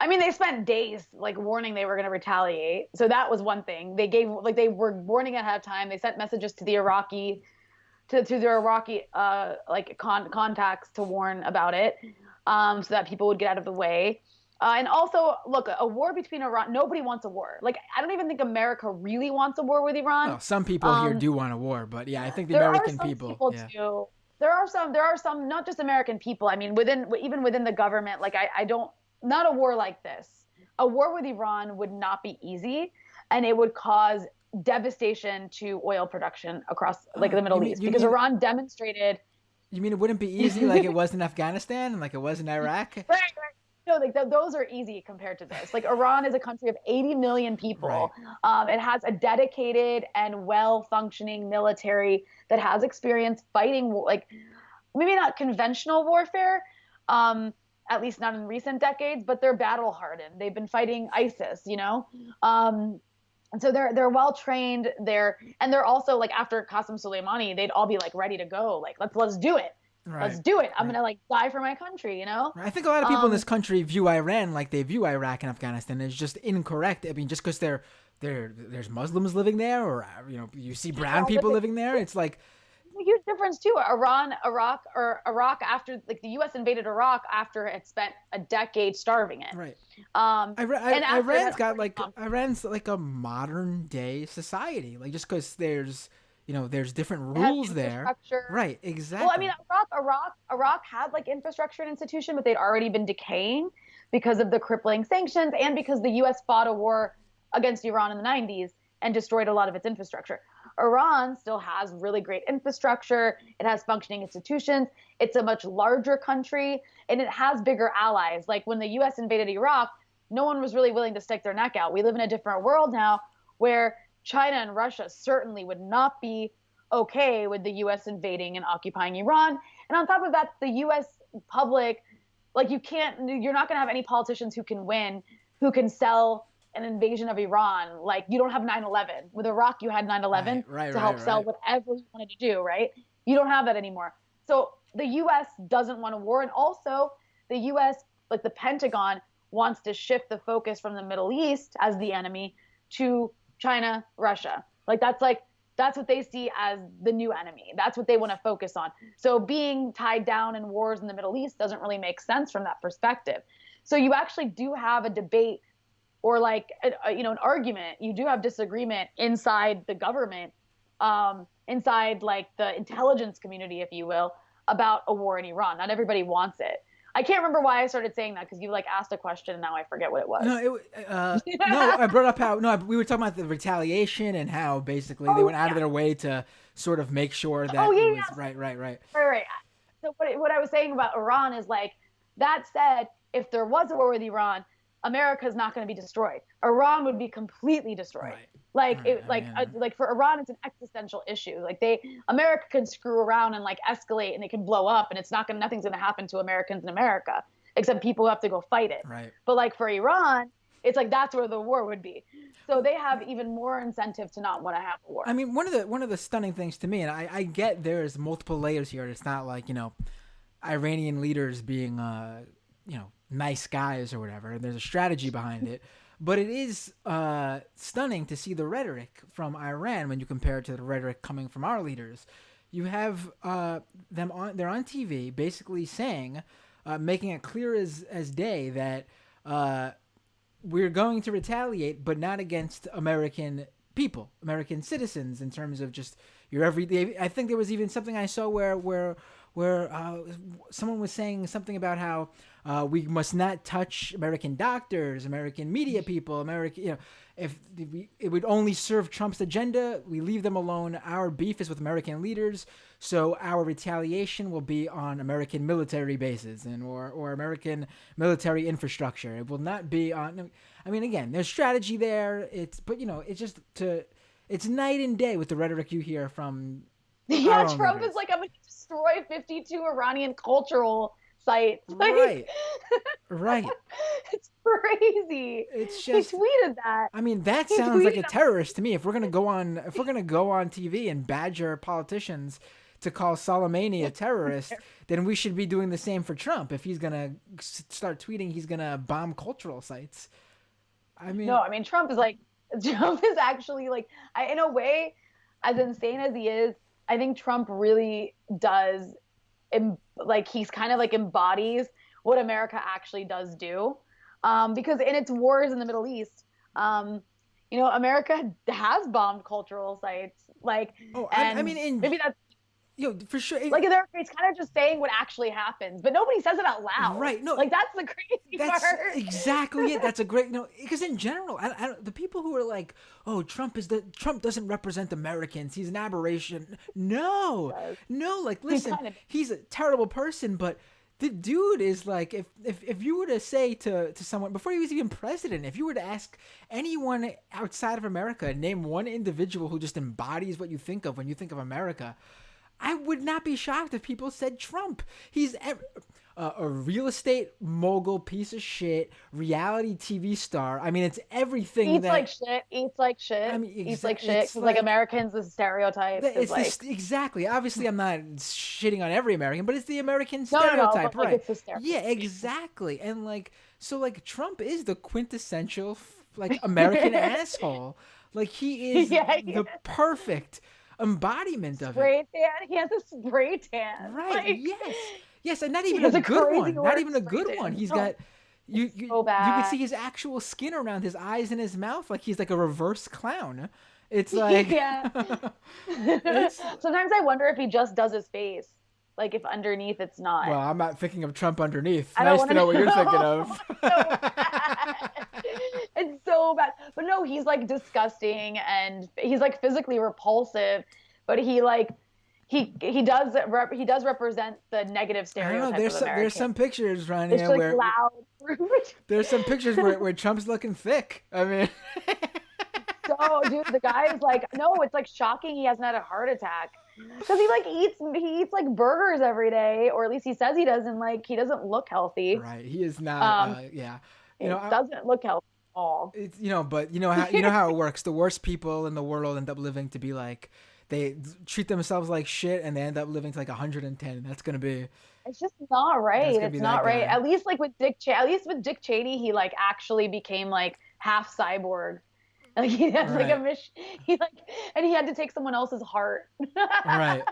I mean, they spent days like warning they were going to retaliate. So that was one thing. They were warning ahead of time. They sent messages to the Iraqi, to their Iraqi contacts to warn about it, so that people would get out of the way. And also, look, a war between Iran, nobody wants a war. Like, I don't even think America really wants a war with Iran. Well, some people here do want a war, but yeah, I think the American people do. There are some, not just American people. I mean, even within the government, like not a war like this. A war with Iran would not be easy, and it would cause devastation to oil production across the Middle East, because Iran demonstrated. You mean it wouldn't be easy like it was in Afghanistan and like it was in Iraq? Right. No, like those are easy compared to this. Like, Iran is a country of 80 million people. Right. It has a dedicated and well-functioning military that has experience fighting, like, maybe not conventional warfare, at least not in recent decades, but they're battle hardened. They've been fighting ISIS, and so they're well trained. They're also, like, after Qasem Soleimani, they'd all be like ready to go. Like, let's do it. Right. Let's do it. I'm going to, like, die for my country, I think a lot of people in this country view Iran like they view Iraq and Afghanistan. It's just incorrect. I mean, just because there's Muslims living there, or, you see brown people living there. It's like a huge difference too. Iraq after, like, the U.S. invaded Iraq after it spent a decade starving it. Right. And Iran's like a modern day society. Like, just because there's different rules there. Right, exactly. Well, I mean, Iraq had, like, infrastructure and institution, but they'd already been decaying. because of the crippling sanctions and because the US fought a war against Iran in the 90s and destroyed a lot of its infrastructure. Iran still has really great infrastructure. It has functioning institutions. It's a much larger country and it has bigger allies. Like when the US invaded Iraq, no one was really willing to stick their neck out. We live in a different world now where China and Russia certainly would not be okay with the US invading and occupying Iran. And on top of that, the US public, like you're not going to have any politicians who can win, who can sell an invasion of Iran. Like you don't have 9/11. With Iraq, you had 9/11 to help sell whatever you wanted to do, right? You don't have that anymore. So the US doesn't want a war. And also the US, like the Pentagon, wants to shift the focus from the Middle East as the enemy to China, Russia. That's what they see as the new enemy. That's what they want to focus on. So being tied down in wars in the Middle East doesn't really make sense from that perspective. So you actually do have a debate or like an argument. You do have disagreement inside the government, inside like the intelligence community, if you will, about a war in Iran. Not everybody wants it. I can't remember why I started saying that because you like asked a question and now I forget what it was. No, I brought up how we were talking about the retaliation and how basically they went out of their way to sort of make sure that it was right. Right. So what I was saying about Iran is like that said, if there was a war with Iran, America is not going to be destroyed. Iran would be completely destroyed. Right. Like for Iran, it's an existential issue. Like America can screw around and like escalate and it can blow up and nothing's going to happen to Americans in America except people who have to go fight it. Right. But like for Iran, it's like that's where the war would be. So they have even more incentive to not want to have a war. I mean, one of the stunning things to me, and I get there's multiple layers here. It's not like Iranian leaders being nice guys or whatever. There's a strategy behind it. But it is stunning to see the rhetoric from Iran when you compare it to the rhetoric coming from our leaders. You have they're on TV basically saying, making it clear as day that we're going to retaliate, but not against American people, American citizens, in terms of just your everyday. I think there was even something I saw where someone was saying something about how we must not touch American doctors, American media people, if it would only serve Trump's agenda, we leave them alone. Our beef is with American leaders, so our retaliation will be on American military bases or American military infrastructure. It will not be on. I mean, again, there's strategy there. It's night and day with the rhetoric you hear from. Yeah, Trump is like, I'm going to destroy 52 Iranian cultural sites. Right. It's crazy. It's just, he tweeted that. I mean, that sounds like a terrorist to me. If we're gonna go on TV and badger politicians to call Soleimani a terrorist, then we should be doing the same for Trump. If he's gonna start tweeting, he's gonna bomb cultural sites. Trump is actually like, in a way, as insane as he is, I think Trump really does, he's kind of like embodies what America actually does do. Because in its wars in the Middle East, America has bombed cultural sites. Maybe that's, for sure. It's kind of just saying what actually happens, but nobody says it out loud. Right. No, that's the crazy part. That's exactly it. That's a great, because in general, the people who are like, oh, Trump doesn't represent Americans. He's an aberration. No, listen, he's a terrible person, but the dude is like, if you were to say to someone before he was even president, if you were to ask anyone outside of America, name one individual who just embodies what you think of when you think of America, I would not be shocked if people said Trump. He's a real estate mogul, piece of shit, reality TV star. I mean, it's everything. Eats like shit. I mean, eats like shit. Like Americans, the stereotype. Exactly. Obviously, I'm not shitting on every American, but it's the American stereotype, right? It's the stereotype. Yeah, exactly. And Trump is the quintessential American asshole. Like he is the perfect embodiment of it. He has a spray tan. Right. Yes, and not even a good one. Not even a good one. He's got you can see his actual skin around his eyes and his mouth, like he's like a reverse clown. It's like Sometimes I wonder if he just does his face. Like if underneath it's not. Well, I'm not thinking of Trump underneath. I don't Nice want to know what you're thinking know. of. So bad. It's so bad. But no, he's like disgusting and he's like physically repulsive, but he does represent the negative I don't know. stereotype of There's Americans. some pictures, It's Rania, just like where loud, rude. there's some pictures where Trump's looking thick. I mean, So, dude, the guy is like, no, it's like shocking he hasn't had a heart attack because he eats like burgers every day, or at least he says he does, and like he doesn't look healthy. right? He is not. Um, Yeah, you know, it doesn't look healthy at all. it's but you know how it works. The worst people in the world end up living to be like they treat themselves like shit, and they end up living to like 110. That's gonna be It's just not that's right. gonna be It's that not right. guy. At least like with at least with Dick Cheney, he like actually became like half cyborg. Like he has like a Right, mission. He like, and he had to take someone else's heart. right.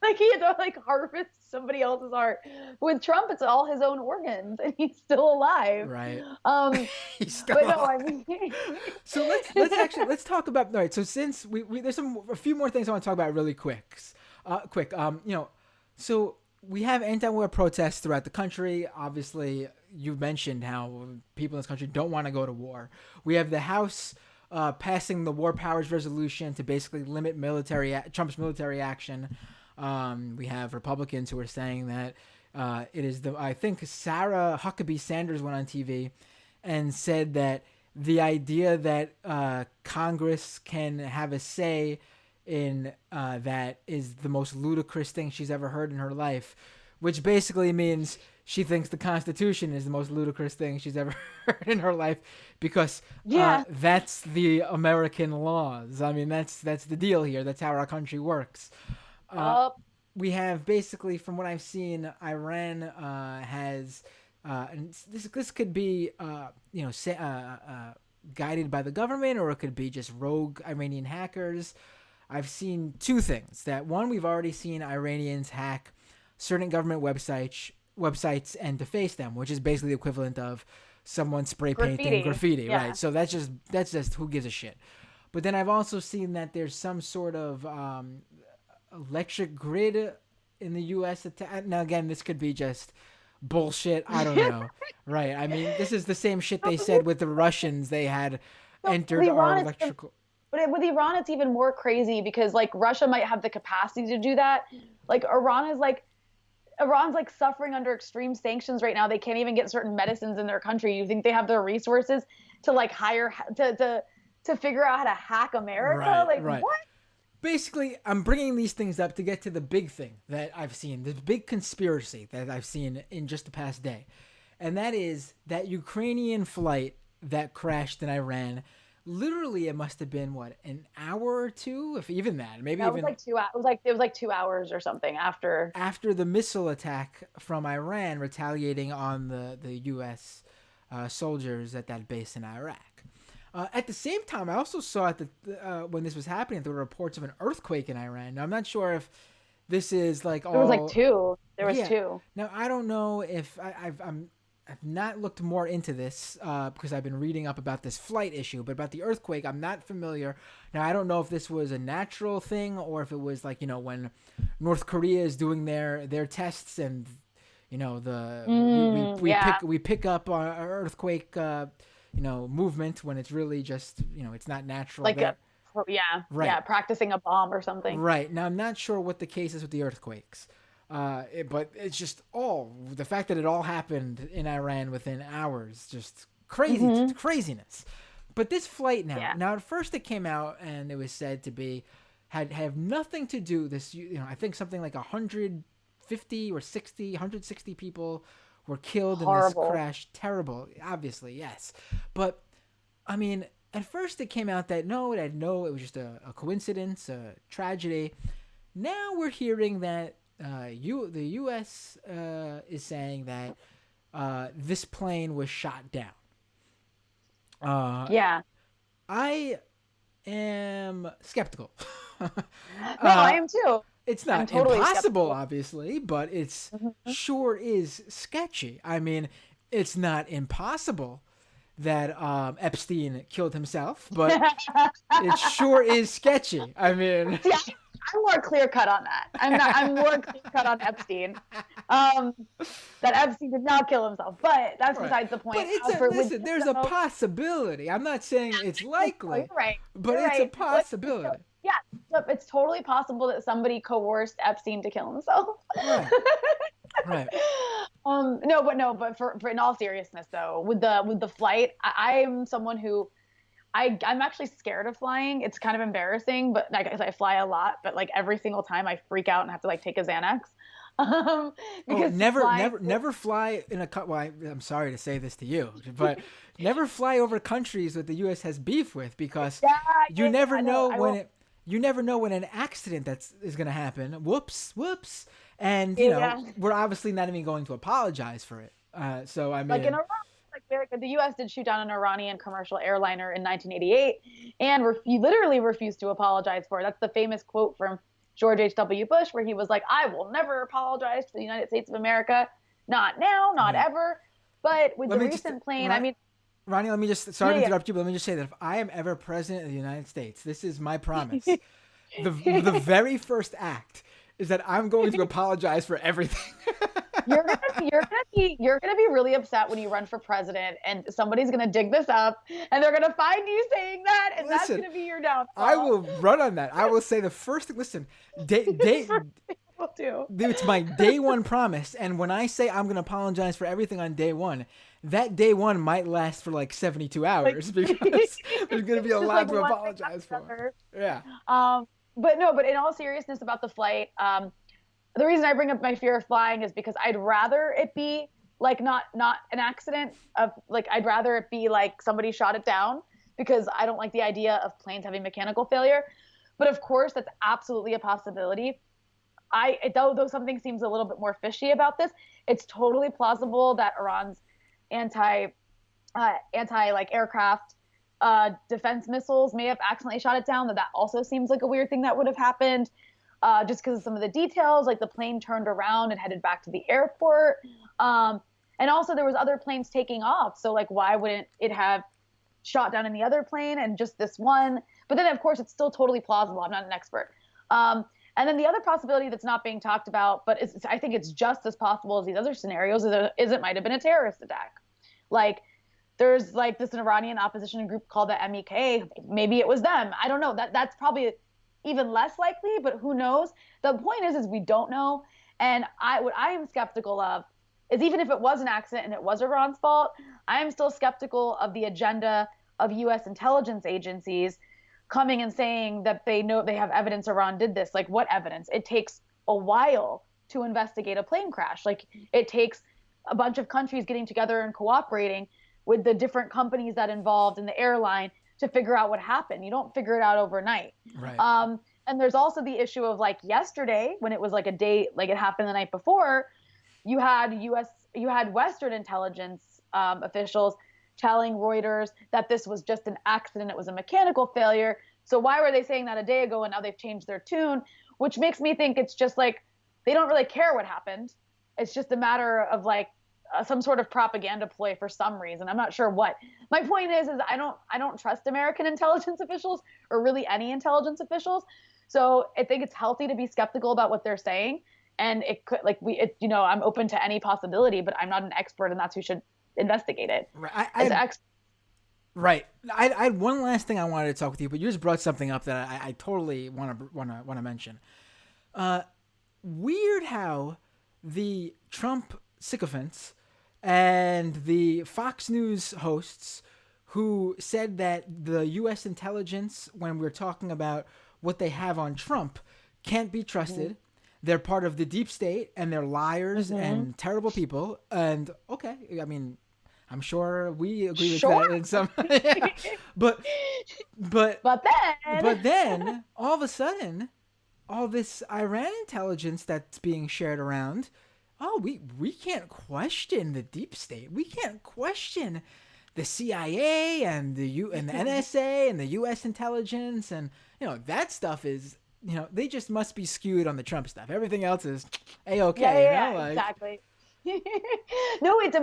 Like he had to like harvest somebody else's heart. With Trump, it's all his own organs, and he's still alive. Right. Um, He's still but no, alive. I mean, So let's talk about all right. So since we there's a few more things I want to talk about really quick. Quick. So we have anti-war protests throughout the country. Obviously, you've mentioned how people in this country don't want to go to war. We have the House passing the War Powers Resolution to basically limit Trump's military action. We have Republicans who are saying that it is I think Sarah Huckabee Sanders went on TV and said that the idea that Congress can have a say in that is the most ludicrous thing she's ever heard in her life, which basically means she thinks the Constitution is the most ludicrous thing she's ever heard in her life because yeah, that's the American laws. I mean, that's the deal here. That's how our country works. uh, We have basically, from what I've seen, Iran has, and this could be, guided by the government, or it could be just rogue Iranian hackers. I've seen two things. That one, we've already seen Iranians hack certain government websites and deface them, which is basically the equivalent of someone spray painting graffiti, Yeah. right? So that's just who gives a shit. But then I've also seen that there's some sort of electric grid in the U.S. Now again, this could be just bullshit. I don't know, right? I mean, this is the same shit they said with the Russians. They had entered our electrical. But with Iran, it's even more crazy because like Russia might have the capacity to do that. Like Iran's like suffering under extreme sanctions right now. They can't even get certain medicines in their country. You think they have the resources to like hire to figure out how to hack America? Right, like right. what? Basically, I'm bringing these things up to get to the big thing that I've seen, the big conspiracy that I've seen in just the past day. And that is that Ukrainian flight that crashed in Iran. Literally, it must have been what, an hour or two, if even that. Maybe That even was like 2 hours. It was like 2 hours or something after. after the missile attack from Iran retaliating on the U.S. Soldiers at that base in Iraq. At the same time, I also saw when this was happening, there were reports of an earthquake in Iran. Now, I'm not sure if this is like all. There was like two. There was two. Now, I don't know if I've not looked more into this because I've been reading up about this flight issue, but about the earthquake, I'm not familiar. Now, I don't know if this was a natural thing or if it was like, when North Korea is doing their tests and, we pick up our earthquake, movement when it's really just, it's not natural. Like Right. yeah, practicing a bomb or something. Right. Now, I'm not sure what the case is with the earthquakes. But it's just the fact that it all happened in Iran within hours, just craziness. But this flight now at first it came out and it was said to be have nothing to do I think something like 150 or 160 people were killed in this crash. Terrible, obviously, yes. But I mean, at first it came out that it was just a coincidence, a tragedy. Now we're hearing that the U.S. Is saying that this plane was shot down. I am skeptical. No, I am too. It's not totally impossible, skeptical. obviously, but it's sure is sketchy. I mean, it's not impossible that Epstein killed himself, but it sure is sketchy. I mean, Yeah, I more clear cut on that. I'm more clear cut on Epstein. That Epstein did not kill himself, but that's besides the point. But listen, there's a possibility. I'm not saying it's likely. You're right. But You're it's right. a possibility. Yeah, it's totally possible that somebody coerced Epstein to kill himself. Right. But for in all seriousness though, with the flight, I'm someone who I'm actually scared of flying. It's kind of embarrassing, but like I fly a lot, but like every single time I freak out and have to like take a Xanax. Because never fly in a well, I'm sorry to say this to you, but never fly over countries that the U.S. has beef with, because you never know when an accident is going to happen. Whoops, and you know we're obviously not even going to apologize for it. So I mean, like in Iran, the U.S. did shoot down an Iranian commercial airliner in 1988, and you literally refused to apologize for it. That's the famous quote from George H.W. Bush, where he was like, I will never apologize to the United States of America. Not now, not ever. But with the recent plane, I mean... Rania, let me just, sorry to interrupt you, but let me just say that if I am ever president of the United States, this is my promise. the very first act is that I'm going to apologize for everything. You're gonna be really upset when you run for president, and somebody's gonna dig this up, and they're gonna find you saying that, and that's gonna be your downfall. I will run on that. I will say the first thing. Listen, it's my day one promise, and when I say I'm gonna apologize for everything on day one, that day one might last for like 72 hours because there's gonna be a lot to apologize for. Yeah. But in all seriousness about the flight, the reason I bring up my fear of flying is because I'd rather it be like not an accident of like, I'd rather it be like somebody shot it down, because I don't like the idea of planes having mechanical failure. But of course, that's absolutely a possibility. Though something seems a little bit more fishy about this, it's totally plausible that Iran's anti like aircraft defense missiles may have accidentally shot it down. That also seems like a weird thing that would have happened. Just because of some of the details, like the plane turned around and headed back to the airport. And also there was other planes taking off. So like, why wouldn't it have shot down in the other plane and just this one? But then of course it's still totally plausible. I'm not an expert. And then the other possibility that's not being talked about, but I think it's just as possible as these other scenarios, is it might have been a terrorist attack. Like there's like this Iranian opposition group called the MEK. Maybe it was them. I don't know. That's probably even less likely, but who knows? The point is we don't know. And what I am skeptical of is, even if it was an accident and it was Iran's fault, I am still skeptical of the agenda of U.S. intelligence agencies coming and saying that they know they have evidence Iran did this. Like, what evidence? It takes a while to investigate a plane crash. Like, it takes a bunch of countries getting together and cooperating with the different companies that involved in the airline to figure out what happened. You don't figure it out overnight. Right. And there's also the issue of like yesterday, when it was like a day, like it happened the night before, you had Western intelligence officials telling Reuters that this was just an accident. It was a mechanical failure. So why were they saying that a day ago and now they've changed their tune? Which makes me think it's just like they don't really care what happened. It's just a matter of like some sort of propaganda ploy for some reason. I'm not sure what. My point is I don't trust American intelligence officials, or really any intelligence officials. So I think it's healthy to be skeptical about what they're saying. And it could I'm open to any possibility, but I'm not an expert, and that's who should investigate it. Right. I had one last thing I wanted to talk with you, but you just brought something up that I totally want to mention. Weird how the Trump sycophants and the Fox News hosts who said that the U.S. intelligence, when we're talking about what they have on Trump, can't be trusted. Mm-hmm. They're part of the deep state, and they're liars and terrible people. And okay, I mean, I'm sure we agree with that in some. Yeah. But then all of a sudden, all this Iran intelligence that's being shared around. Oh, we can't question the deep state. We can't question the CIA and the NSA and the U.S. intelligence, and that stuff is they just must be skewed on the Trump stuff. Everything else is A-okay. Yeah, exactly. No, it's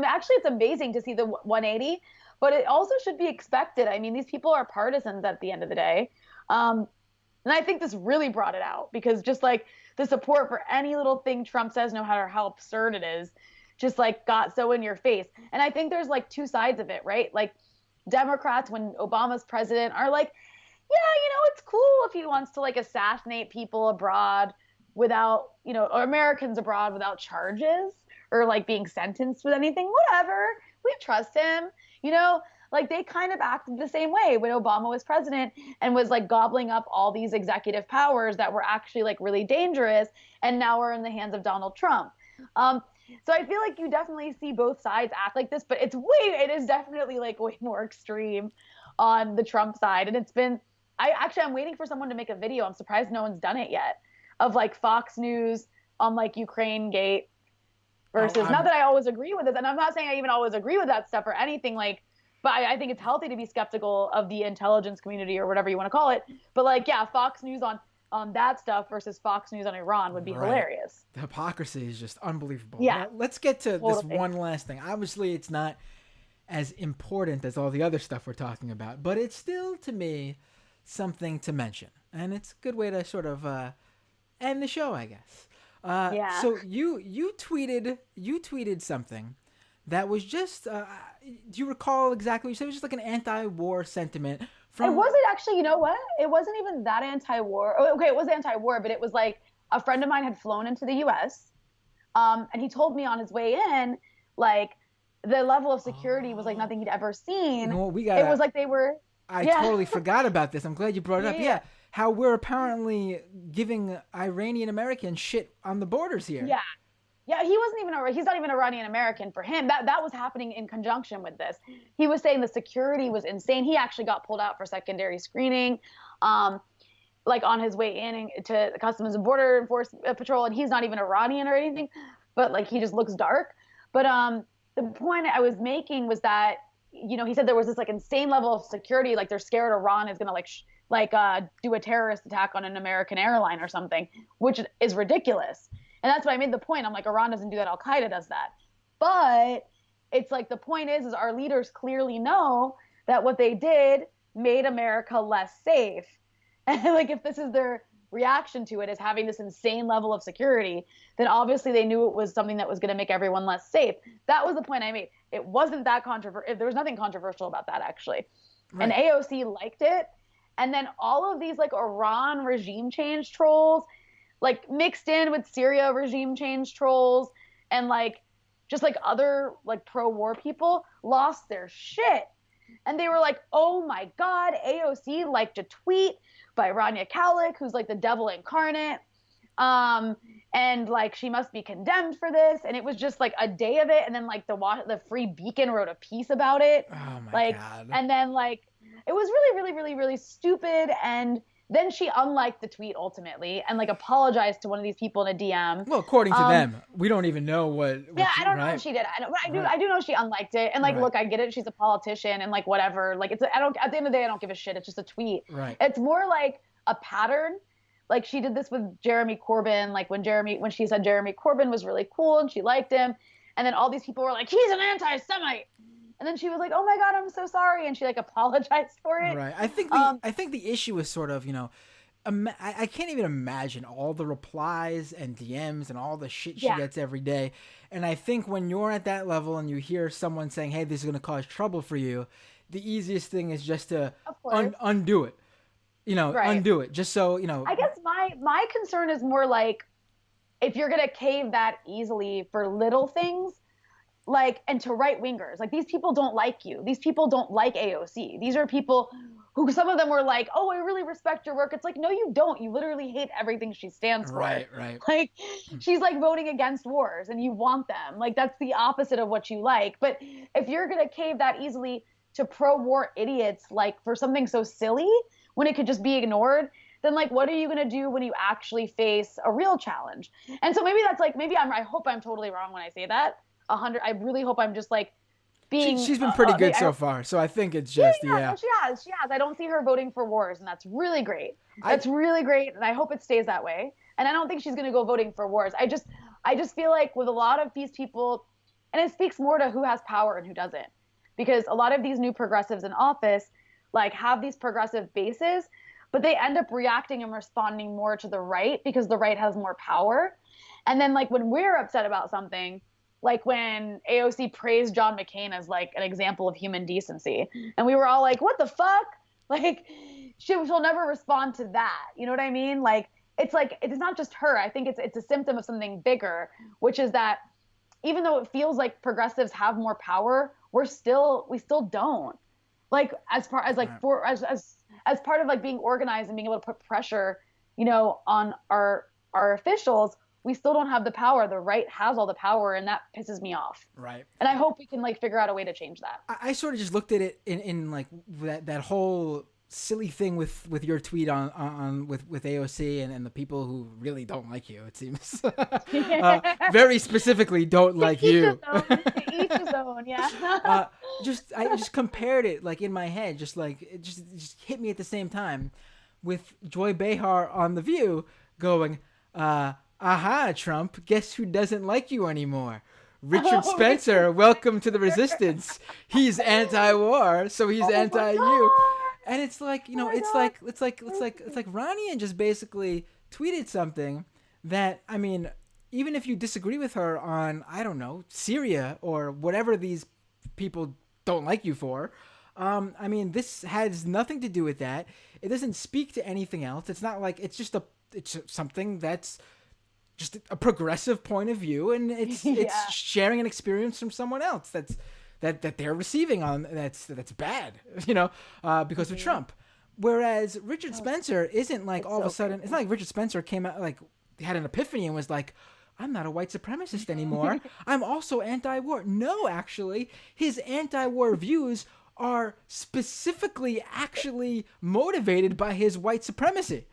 amazing to see the 180, but it also should be expected. I mean, these people are partisans at the end of the day. And I think this really brought it out because just like the support for any little thing Trump says, no matter how absurd it is, just like got so in your face. And I think there's like two sides of it, right? Like Democrats, when Obama's president, are like, yeah, it's cool if he wants to like assassinate people abroad without, or Americans abroad without charges or like being sentenced with anything, whatever. We trust him, you know? Like they kind of acted the same way when Obama was president and was like gobbling up all these executive powers that were actually like really dangerous and now we're in the hands of Donald Trump. So I feel like you definitely see both sides act like this, but it is definitely like way more extreme on the Trump side. And I'm waiting for someone to make a video. I'm surprised no one's done it yet of like Fox News on like Ukraine Gate versus, not that I always agree with it. And I'm not saying I even always agree with that stuff or anything like, but I think it's healthy to be skeptical of the intelligence community or whatever you want to call it. But like, yeah, Fox News on that stuff versus Fox News on Iran would be hilarious. The hypocrisy is just unbelievable. Yeah. Now, let's get to this one last thing. Obviously, it's not as important as all the other stuff we're talking about, but it's still, to me, something to mention. And it's a good way to sort of end the show, I guess. Yeah. So you tweeted something that was just, do you recall exactly what you said? It was just like an anti-war sentiment. It wasn't actually, you know what? It wasn't even that anti-war. Okay, it was anti-war, but it was like a friend of mine had flown into the U.S. And he told me on his way in, like, the level of security was like nothing he'd ever seen. You know what, it was like they were... I totally forgot about this. I'm glad you brought it up. Yeah. How we're apparently giving Iranian Americans shit on the borders here. Yeah. Yeah, he's not even Iranian American for him. That was happening in conjunction with this. He was saying the security was insane. He actually got pulled out for secondary screening, like on his way in to Customs and Border Enforcement Patrol, and he's not even Iranian or anything, but like he just looks dark. But the point I was making was that, he said there was this like insane level of security, like they're scared Iran is gonna do a terrorist attack on an American airline or something, which is ridiculous. And that's why I made the point. I'm like, Iran doesn't do that. Al-Qaeda does that. But it's like the point is our leaders clearly know that what they did made America less safe. And like if this is their reaction to it is having this insane level of security, then obviously they knew it was something that was going to make everyone less safe. That was the point I made. It wasn't that controversial. There was nothing controversial about that, actually. Right. And AOC liked it. And then all of these like Iran regime change trolls, like mixed in with Syria regime change trolls and like just like other like pro-war people lost their shit. And they were like, oh my God, AOC liked a tweet by Rania Khalek, who's like the devil incarnate. And like she must be condemned for this. And it was just like a day of it. And then like the Free Beacon wrote a piece about it. Oh my God. And then like it was really, really, really, really stupid. And then she unliked the tweet ultimately and like apologized to one of these people in a DM. Well, according to them, we don't even know what I don't know if she did. I do know she unliked it. And like, look, I get it. She's a politician and like whatever. Like at the end of the day, I don't give a shit. It's just a tweet. Right. It's more like a pattern. Like she did this with Jeremy Corbyn. Like when she said Jeremy Corbyn was really cool and she liked him. And then all these people were like, he's an anti-Semite. And then she was like, "Oh my God, I'm so sorry," and she like apologized for it. Right. I think the issue is sort of, I can't even imagine all the replies and DMs and all the shit she gets every day. And I think when you're at that level and you hear someone saying, "Hey, this is going to cause trouble for you," the easiest thing is just to undo it. Undo it, just so I guess my concern is more like if you're gonna cave that easily for little things. Like, and to right wingers, like these people don't like you. These people don't like AOC. These are people who some of them were like, "Oh, I really respect your work." It's like, no, you don't. You literally hate everything she stands for. Right. Like she's like voting against wars and you want them. Like that's the opposite of what you like. But if you're going to cave that easily to pro-war idiots, like for something so silly when it could just be ignored, then like, what are you going to do when you actually face a real challenge? And so maybe that's like, I hope I'm totally wrong when I say that. I really hope I'm just like being. She's been pretty good so far, so I think it's just No, she has. I don't see her voting for wars, and that's really great. That's really great, and I hope it stays that way. And I don't think she's going to go voting for wars. I just feel like with a lot of these people, and it speaks more to who has power and who doesn't, because a lot of these new progressives in office like have these progressive bases, but they end up reacting and responding more to the right because the right has more power. And then like when we're upset about something, like when AOC praised John McCain as like an example of human decency, and we were all like, "What the fuck?" Like she'll never respond to that. You know what I mean? Like it's not just her. I think it's a symptom of something bigger, which is that even though it feels like progressives have more power, we still don't. Like as far as like for as part of like being organized and being able to put pressure, on our officials, we still don't have the power. The right has all the power, and that pisses me off. Right. And I hope we can like figure out a way to change that. I sort of just looked at it in like that whole silly thing with your tweet on with AOC and the people who really don't like you, it seems. Very specifically don't like you. Each his own, yeah. I just compared it like in my head, just like it just hit me at the same time with Joy Behar on The View going, aha, Trump, guess who doesn't like you anymore? Richard Spencer, welcome to the resistance. He's anti-war, so he's anti-you. And it's like, it's like Rania just basically tweeted something that, I mean, even if you disagree with her on, I don't know, Syria or whatever these people don't like you for, I mean, this has nothing to do with that. It doesn't speak to anything else. It's not like it's something that's just a progressive point of view, and it's sharing an experience from someone else that they're receiving on that's bad, because of Trump. Whereas Richard Spencer isn't like all of a sudden, it's not like Richard Spencer came out like had an epiphany and was like, I'm not a white supremacist anymore. I'm also anti-war. No, actually, his anti-war views are specifically actually motivated by his white supremacy.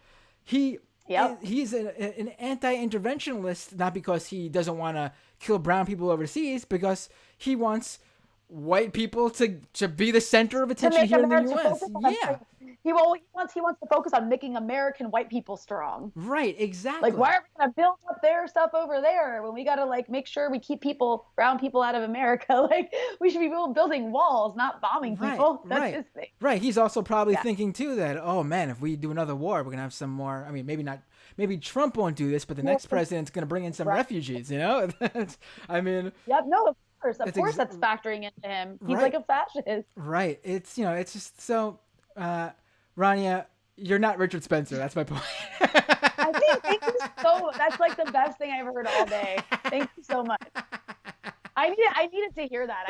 He's an anti-interventionalist, not because he doesn't want to kill brown people overseas, because he wants white people to be the center of attention here in the U.S. Yeah. He wants to focus on making American white people strong. Right, exactly. Like, why are we going to build up their stuff over there when we got to like make sure we keep brown people out of America? Like, we should be building walls, not bombing people. That's his thing. Right. He's also probably thinking too that, oh man, if we do another war, we're going to have some more. I mean, maybe Trump won't do this, but the next president's going to bring in some refugees. I mean. Yep. No. Of course, that's factoring into him. He's like a fascist. Right. It's it's just so. Rania, you're not Richard Spencer. That's my point. Thank you so. That's like the best thing I ever heard all day. Thank you so much. I needed to hear that.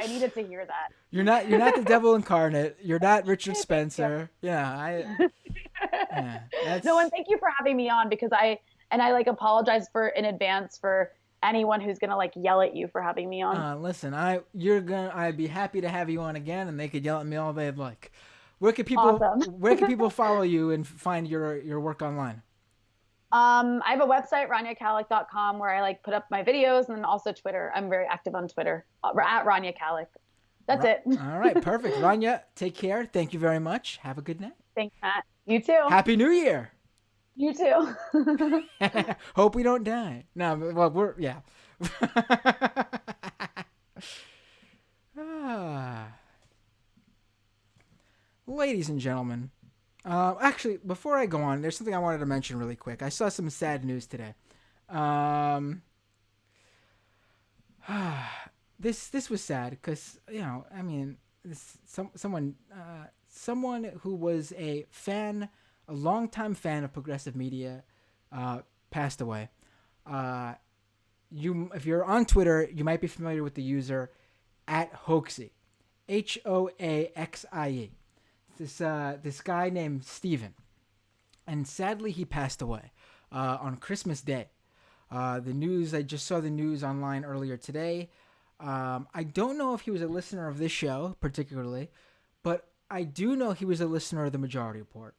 You're not the devil incarnate. You're not Richard Spencer. Yeah. No, and thank you for having me on, because I like apologize in advance for anyone who's gonna like yell at you for having me on. Listen, I'd be happy to have you on again, and they could yell at me all they'd like. Where can people follow you and find your work online? I have a website, raniakhalek.com, where I like put up my videos, and then also Twitter. I'm very active on Twitter at Rania Khalek. That's it. All right, perfect. Rania, take care. Thank you very much. Have a good night. Thanks, Matt. You too. Happy New Year. You too. Hope we don't die. No, well, Ladies and gentlemen, actually, before I go on, there's something I wanted to mention really quick. I saw some sad news today. This was sad because I mean, someone who was a longtime fan of progressive media, passed away. If you're on Twitter, you might be familiar with the user @Hoaxie, HOAXIE. This guy named Steven, and sadly he passed away on Christmas Day. I just saw the news online earlier today. I don't know if he was a listener of this show particularly, but I do know he was a listener of the Majority Report.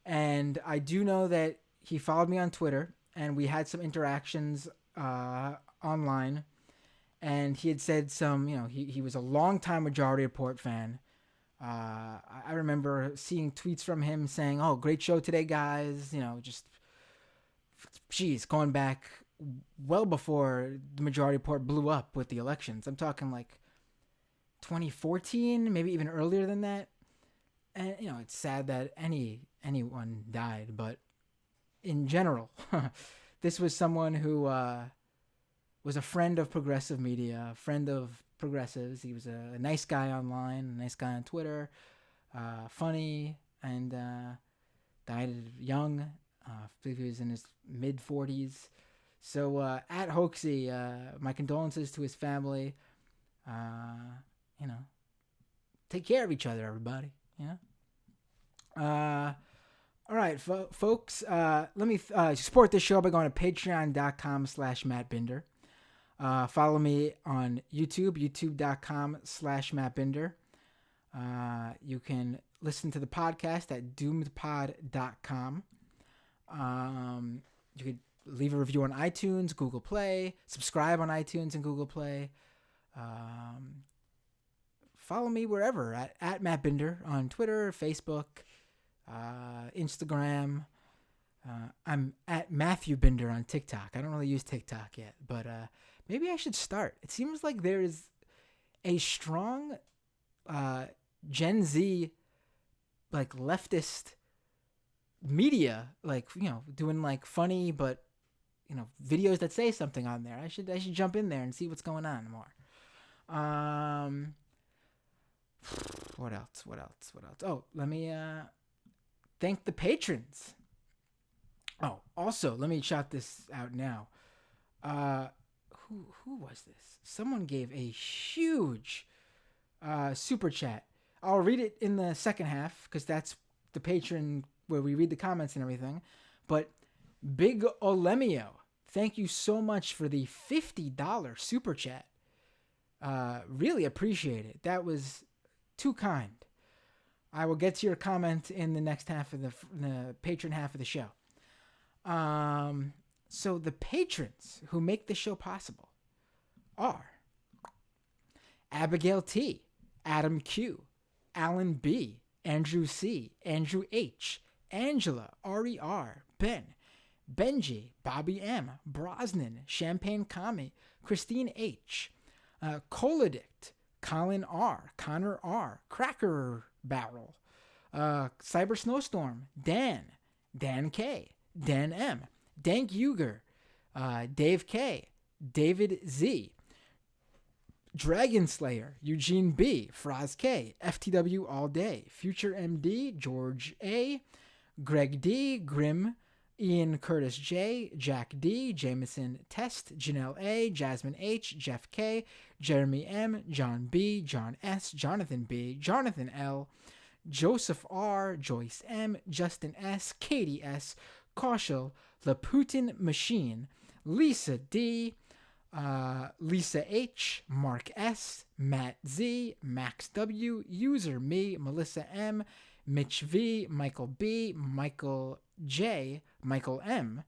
And I do know that he followed me on Twitter, and we had some interactions online. And he had said he was a longtime Majority Report fan. I remember seeing tweets from him saying, "Oh, great show today, guys." Going back well before the Majority Report blew up with the elections. I'm talking like 2014, maybe even earlier than that. and it's sad that anyone died, but in general, this was someone who was a friend of progressive media, a friend of progressives. He was a nice guy online, a nice guy on Twitter, funny, and died young. I believe he was in his mid 40s. So at Hoaxy, my condolences to his family. You know, take care of each other, everybody. All right, folks. Let me support this show by going to patreon.com/mattbinder. Follow me on YouTube, youtube.com/mattbinder. You can listen to the podcast at doomedpod.com. You could leave a review on iTunes, Google Play, subscribe on iTunes and Google Play. Follow me wherever at Matt Binder on Twitter, Facebook, Instagram. I'm at Matthew Binder on TikTok. I don't really use TikTok yet, but maybe I should start. It seems like there is a strong Gen Z, like leftist media, like doing like funny but videos that say something on there. I should jump in there and see what's going on more. What else? Oh, let me thank the patrons. Oh, also, let me shout this out now. Who was this? Someone gave a huge super chat. I'll read it in the second half because that's the patron where we read the comments and everything. But Big Olemio, thank you so much for the $50 super chat. Really appreciate it. That was too kind. I will get to your comment in the next half of the patron half of the show. So the patrons who make the show possible are Abigail T, Adam Q, Alan B, Andrew C, Andrew H, Angela, Ari R, Ben, Benji, Bobby M, Brosnan, Champagne Kami, Christine H, Coladict, Colin R, Connor R, Cracker Barrel, Cyber Snowstorm, Dan K, Dan M, Dank Uger, Dave K, David Z, Dragon Slayer, Eugene B, Fraz K, FTW All Day, Future MD, George A, Greg D, Grim, Ian Curtis J, Jack D, Jameson Test, Janelle A, Jasmine H, Jeff K, Jeremy M, John B, John S, Jonathan B, Jonathan L, Joseph R, Joyce M, Justin S, Katie S, Kaushal, The Putin Machine, Lisa D, Lisa H, Mark S, Matt Z, Max W, User Me, Melissa M, Mitch V, Michael B, Michael J, Michael M,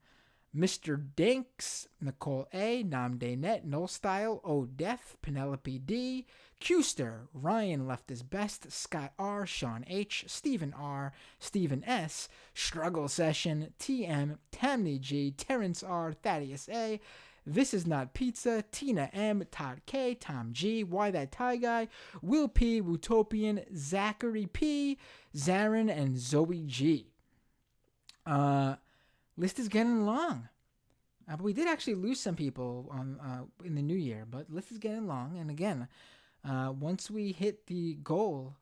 Mr. Dinks, Nicole A, Namde Net, No Style, O Death, Penelope D, Qster, Ryan Left His Best, Scott R, Sean H, Stephen R, Stephen S, Struggle Session, TM, Tammy G, Terrence R, Thaddeus A, This Is Not Pizza, Tina M, Todd K, Tom G, Why That Tie Guy, Will P, Wutopian, Zachary P, Zarin, and Zoe G. List is getting long. But we did actually lose some people on in the new year, but list is getting long. And again, once we hit the goal,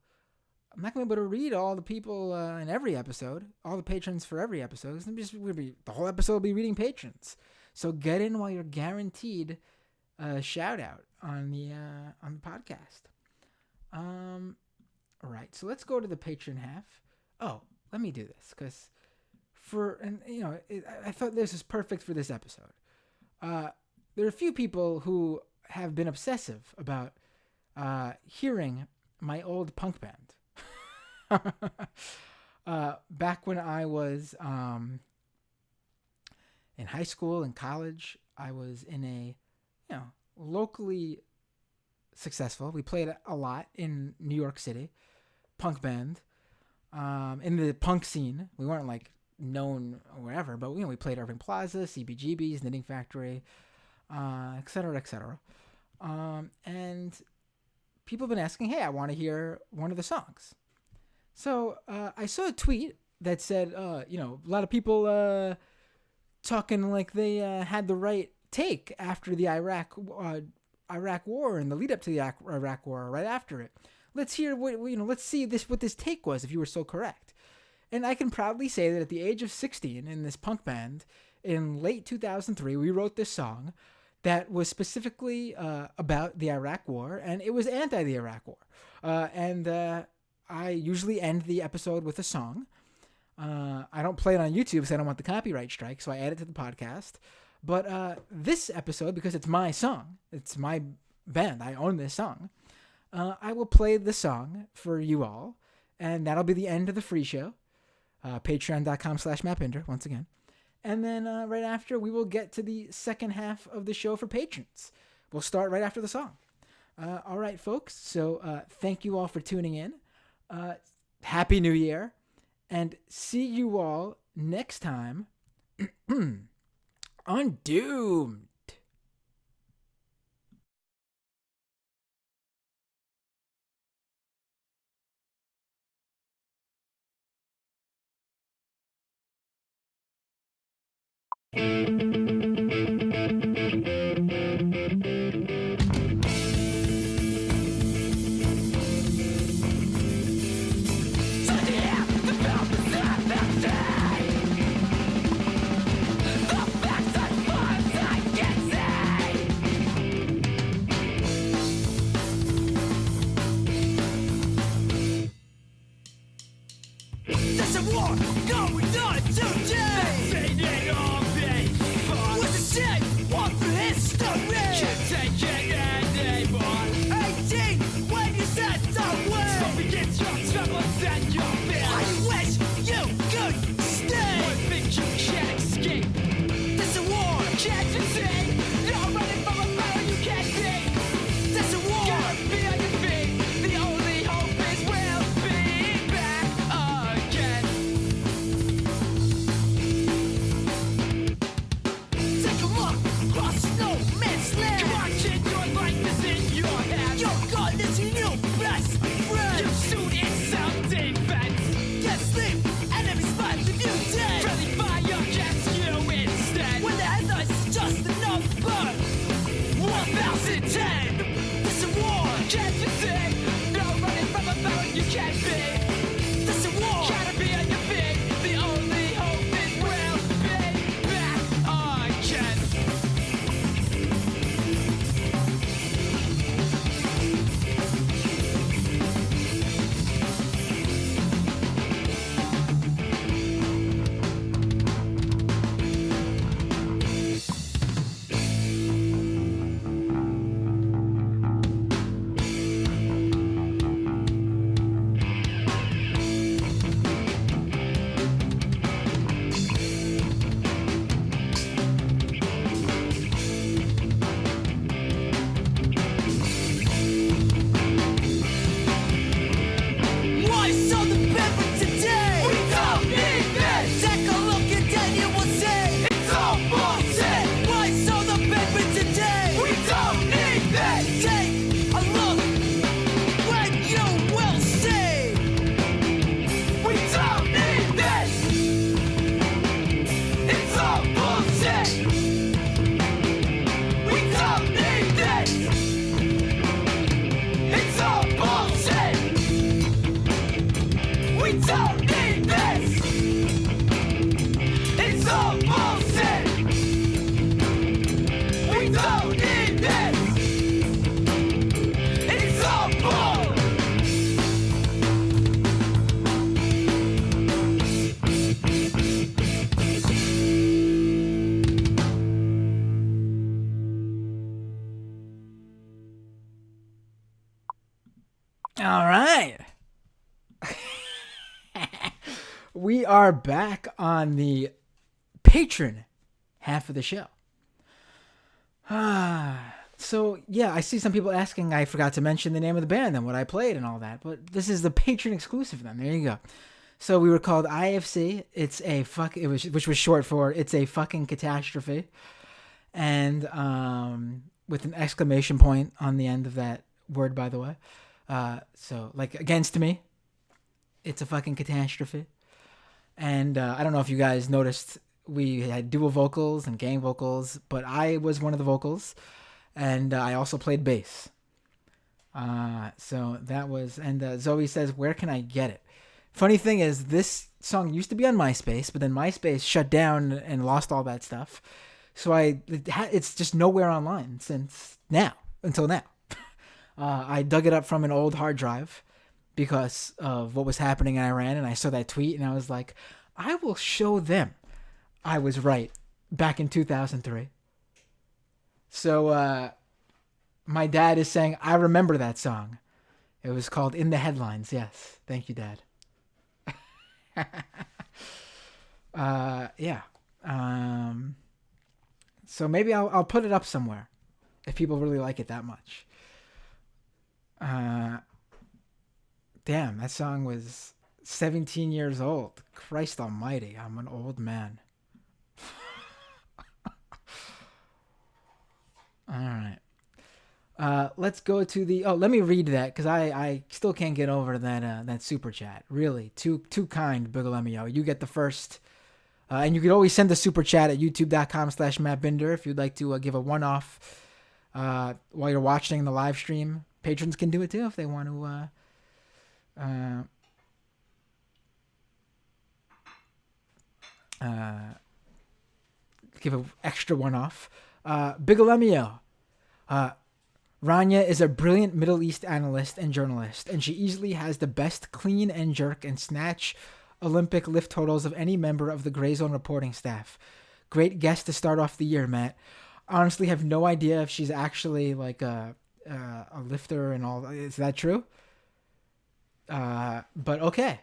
I'm not going to be able to read all the people in every episode, all the patrons for every episode. The whole episode will be reading patrons. So get in while you're guaranteed a shout out on the podcast. All right, so let's go to the patron half. Oh, let me do this because I thought this is perfect for this episode. There are a few people who have been obsessive about hearing my old punk band. Back when I was in high school and college, I was in a locally successful. We played a lot in New York City, punk band. In the punk scene, we weren't like known or wherever, but we played Irving Plaza, CBGB's, Knitting Factory, et cetera, et cetera. And people have been asking, hey, I want to hear one of the songs. So I saw a tweet that said, a lot of people talking like they had the right take after the Iraq War and the lead up to the Iraq War, right after it. Let's hear Let's see what this take was if you were so correct. And I can proudly say that at the age of 16 in this punk band in late 2003, we wrote this song that was specifically about the Iraq War, and it was anti the Iraq War. And I usually end the episode with a song. I don't play it on YouTube because I don't want the copyright strike, so I add it to the podcast. But this episode, because it's my song, it's my band, I own this song, I will play the song for you all, and that'll be the end of the free show. Patreon.com/Mapinder, once again. And then right after, we will get to the second half of the show for patrons. We'll start right after the song. All right, folks. So thank you all for tuning in. Happy New Year. And see you all next time on Doomed. All right. We are back on the patron half of the show. So, yeah, I see some people asking, I forgot to mention the name of the band and what I played and all that, but this is the patron exclusive then. There you go. So we were called IFC. Which was short for It's a Fucking Catastrophe. And with an exclamation point on the end of that word, by the way. So, like, against me. it's a fucking catastrophe. And I don't know if you guys noticed, we had dual vocals and gang vocals, but I was one of the vocals, and I also played bass. So that was, and Zoe says, where can I get it? Funny thing is, this song used to be on MySpace, but then MySpace shut down and lost all that stuff. So it's just nowhere online since now, until now. I dug it up from an old hard drive because of what was happening in Iran, and I saw that tweet, and I was like, I will show them I was right back in 2003. So my dad is saying, I remember that song. It was called In the Headlines. Yes. Thank you, Dad. Yeah. So maybe I'll put it up somewhere if people really like it that much. Damn, that song was 17 years old. Christ almighty, I'm an old man. All right. Let's go to the. Oh, let me read that because I still can't get over that super chat. Really, too kind, Bigelemio. You get the first, and you could always send the super chat at youtube.com/MattBinder if you'd like to give a one-off while you're watching the live stream. Patrons can do it too if they want to. Give an extra one-off. Bigelemio. Rania is a brilliant Middle East analyst and journalist, and she easily has the best clean and jerk and snatch Olympic lift totals of any member of the Gray Zone reporting staff. Great guest to start off the year, Matt. Honestly, have no idea if she's actually like a lifter and all. Is that true? But okay.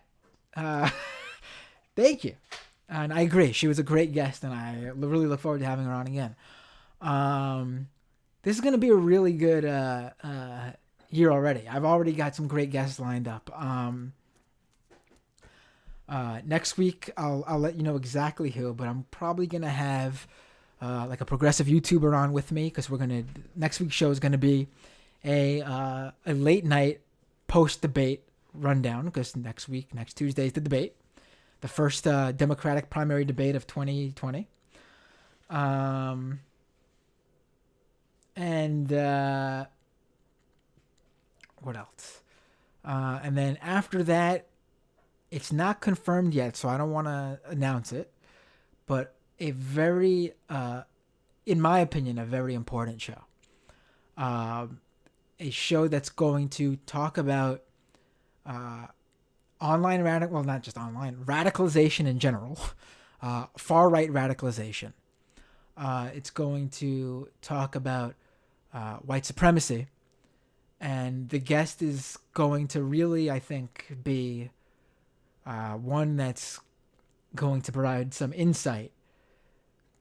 Thank you. And I agree. She was a great guest, and I really look forward to having her on again. This is going to be a really good year already. I've already got some great guests lined up. Next week, I'll let you know exactly who, but I'm probably going to have like a progressive YouTuber on with me because next week's show is going to be a late night post-debate rundown because next Tuesday is the debate. The first Democratic primary debate of 2020. And what else? And then after that, it's not confirmed yet, so I don't want to announce it. But a very, in my opinion, a very important show. A show that's going to talk about not just online, radicalization in general, far-right radicalization. It's going to talk about white supremacy, and the guest is going to really, I think, be one that's going to provide some insight,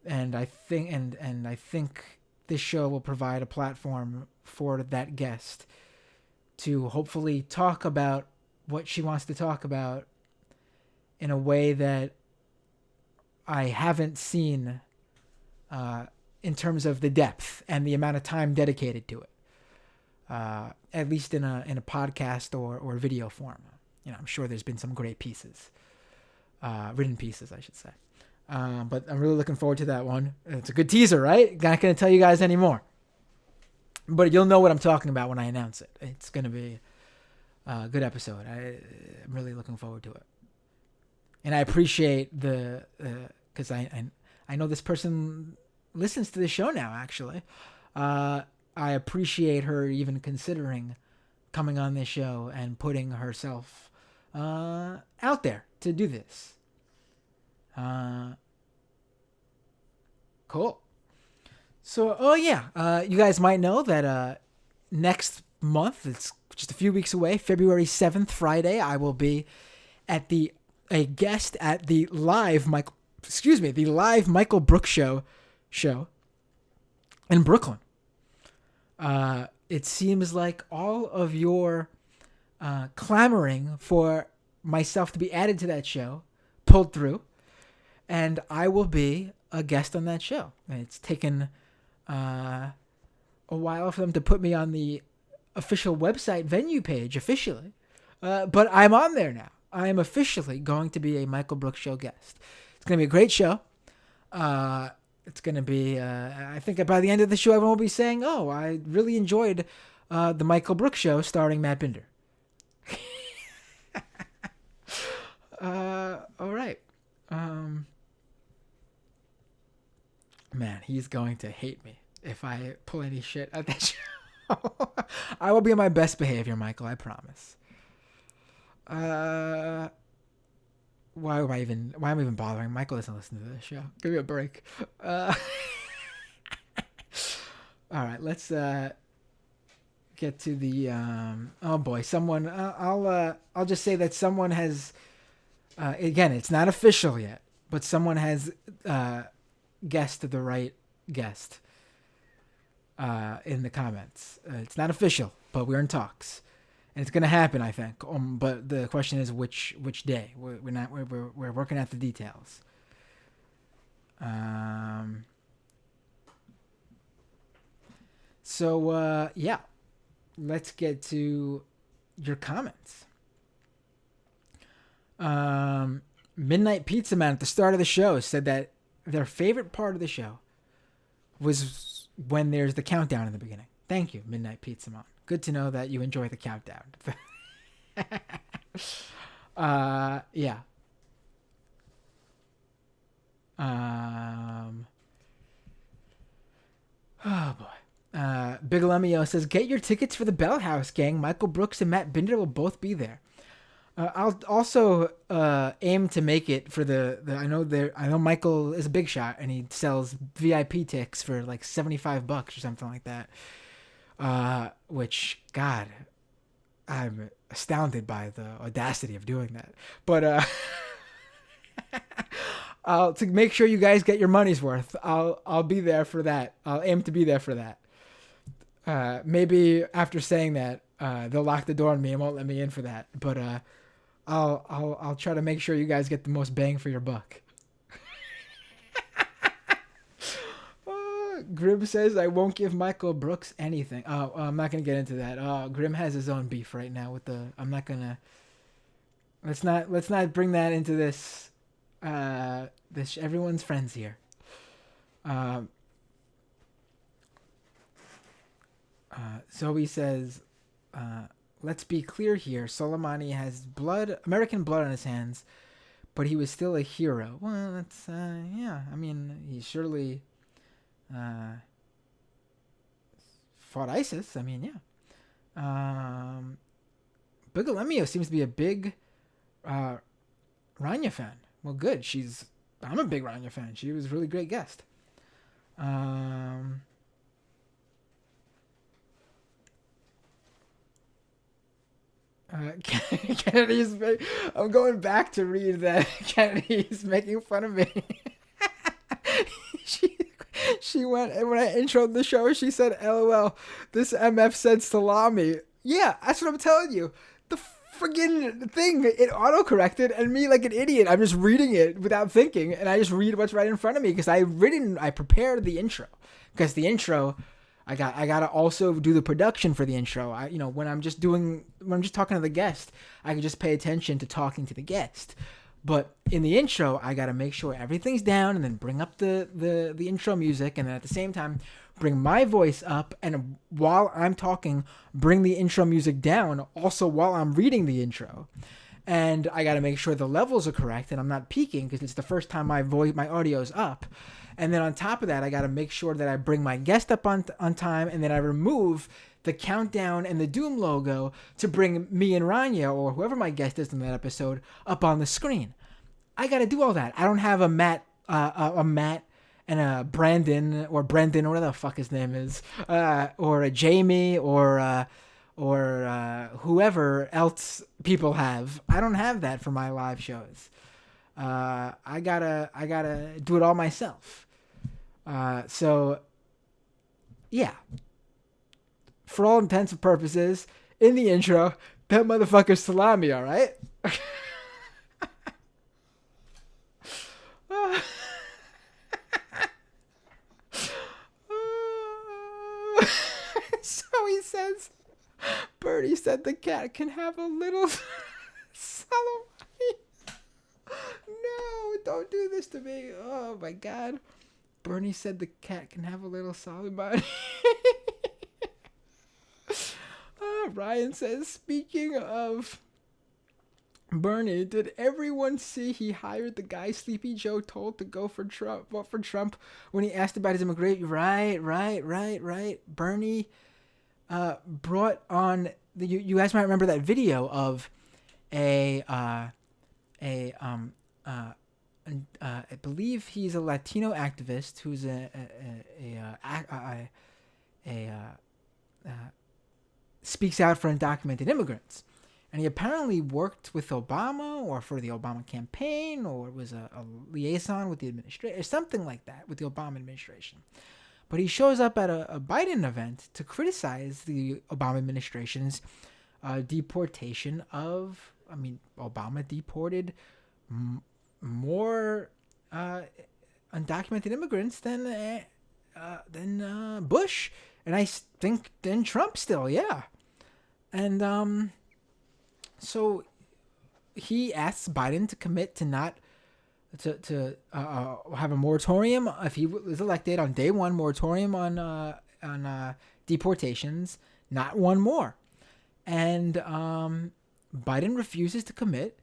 and I think this show will provide a platform for that guest to hopefully talk about what she wants to talk about in a way that I haven't seen in terms of the depth and the amount of time dedicated to it, at least in a podcast or video form. I'm sure there's been some great pieces, written pieces, I should say. But I'm really looking forward to that one. It's a good teaser, right? Not going to tell you guys anymore, but you'll know what I'm talking about when I announce it. It's going to be a good episode. I'm really looking forward to it, and I appreciate because I know this person listens to the show now, actually. I appreciate her even considering coming on this show and putting herself out there to do this. Cool. So, you guys might know that next month, it's just a few weeks away, February 7th, Friday, I will be at a guest at the live Michael Brooks show in Brooklyn. It seems like all of your clamoring for myself to be added to that show pulled through, and I will be a guest on that show. And it's taken a while for them to put me on the official website venue page officially, but I'm on there now. I am officially going to be a Michael Brooks Show guest. It's going to be a great show. It's going to be, I think by the end of the show, everyone will be saying, oh, I really enjoyed the Michael Brooks Show starring Matt Binder. All right. Man, he's going to hate me if I pull any shit at that show. I will be on my best behavior, Michael, I promise. Why am I even bothering? Michael doesn't listen to this show. Give me a break. All right, let's get to the oh boy, someone I'll just say that someone has again, it's not official yet, but someone has guessed the right guest in the comments. It's not official, but we're in talks. And it's gonna happen, I think. But the question is which day. We're working out the details. So yeah, let's get to your comments. Midnight Pizza Man at the start of the show said that their favorite part of the show was when there's the countdown in the beginning. Thank you, Midnight Pizza Man. Good to know that you enjoy the countdown. Yeah. Oh boy. Big Lemio says, get your tickets for the Bell House, gang. Michael Brooks and Matt Binder will both be there. I'll also aim to make it for the I know Michael is a big shot and he sells VIP tickets for like $75 or something like that. Which, God, I'm astounded by the audacity of doing that. But to make sure you guys get your money's worth, I'll be there for that. I'll aim to be there for that. Maybe after saying that, they'll lock the door on me and won't let me in for that. But I'll try to make sure you guys get the most bang for your buck. Grim says I won't give Michael Brooks anything. Oh, I'm not gonna get into that. Grim has his own beef right now with the. I'm not gonna. Let's not bring that into this. Everyone's friends here. Zoe says, let's be clear here. Soleimani has American blood on his hands, but he was still a hero. Well, that's yeah. I mean, he surely fought ISIS. I mean, yeah. Bigalemio seems to be a big Rania fan. Well, good. I'm a big Rania fan. She was a really great guest. Kennedy's. I'm going back to read that Kennedy's making fun of me. She went, and when I introed the show, she said, "LOL, this MF said salami." Yeah, that's what I'm telling you. The friggin' thing, it auto-corrected, and me like an idiot, I'm just reading it without thinking, and I just read what's right in front of me because I prepared the intro, because the intro. I gotta also do the production for the intro. When I'm just talking to the guest, I can just pay attention to talking to the guest. But in the intro, I gotta make sure everything's down and then bring up the intro music, and then at the same time bring my voice up, and while I'm talking, bring the intro music down also while I'm reading the intro. And I gotta make sure the levels are correct and I'm not peaking because it's the first time my audio's up. And then on top of that, I got to make sure that I bring my guest up on time, and then I remove the countdown and the Doom logo to bring me and Rania, or whoever my guest is in that episode, up on the screen. I got to do all that. I don't have a Matt and a Brandon or Brendan or whatever the fuck his name is, or a Jamie or whoever else people have. I don't have that for my live shows. I gotta do it all myself. So, yeah. For all intents and purposes, in the intro, that motherfucker's salami, all right? So he says, Birdie said the cat can have a little salami. don't do this to me. Oh my God. Bernie said the cat can have a little Soleimani. Ryan says, speaking of Bernie, did everyone see he hired the guy Sleepy Joe told to vote for Trump when he asked about his immigration? Right. Bernie brought on you guys might remember that video of I believe he's a Latino activist who's speaks out for undocumented immigrants. And he apparently worked with Obama or for the Obama campaign or was a liaison with the administration or something like that with the Obama administration. But he shows up at a Biden event to criticize the Obama administration's deportation of, Obama deported more undocumented immigrants than Bush. And I think than Trump still, yeah. And so he asks Biden to commit to not to have a moratorium if he was elected on day one, moratorium on deportations, not one more. And Biden refuses to commit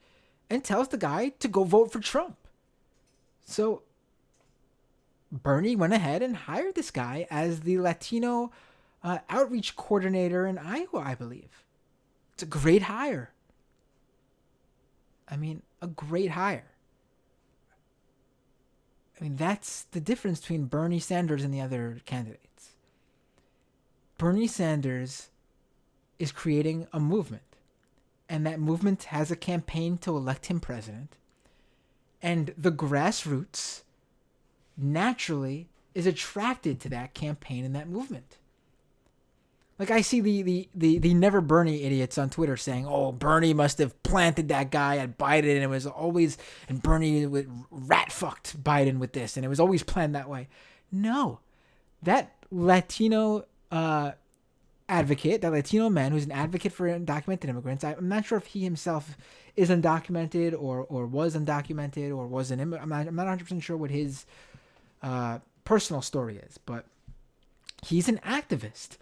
and tells the guy to go vote for Trump. So Bernie went ahead and hired this guy as the Latino outreach coordinator in Iowa, I believe. It's a great hire. A great hire. That's the difference between Bernie Sanders and the other candidates. Bernie Sanders is creating a movement, and that movement has a campaign to elect him president, and the grassroots naturally is attracted to that campaign and that movement. Like I see the never Bernie idiots on Twitter saying, "Oh, Bernie must have planted that guy at Biden, and it was always and Bernie rat fucked Biden with this, and it was always planned that way." No, that Latino advocate, that Latino man who's an advocate for undocumented immigrants. I'm not sure if he himself is undocumented or was undocumented or was an immigrant. I'm not 100% sure what his personal story is, but he's an activist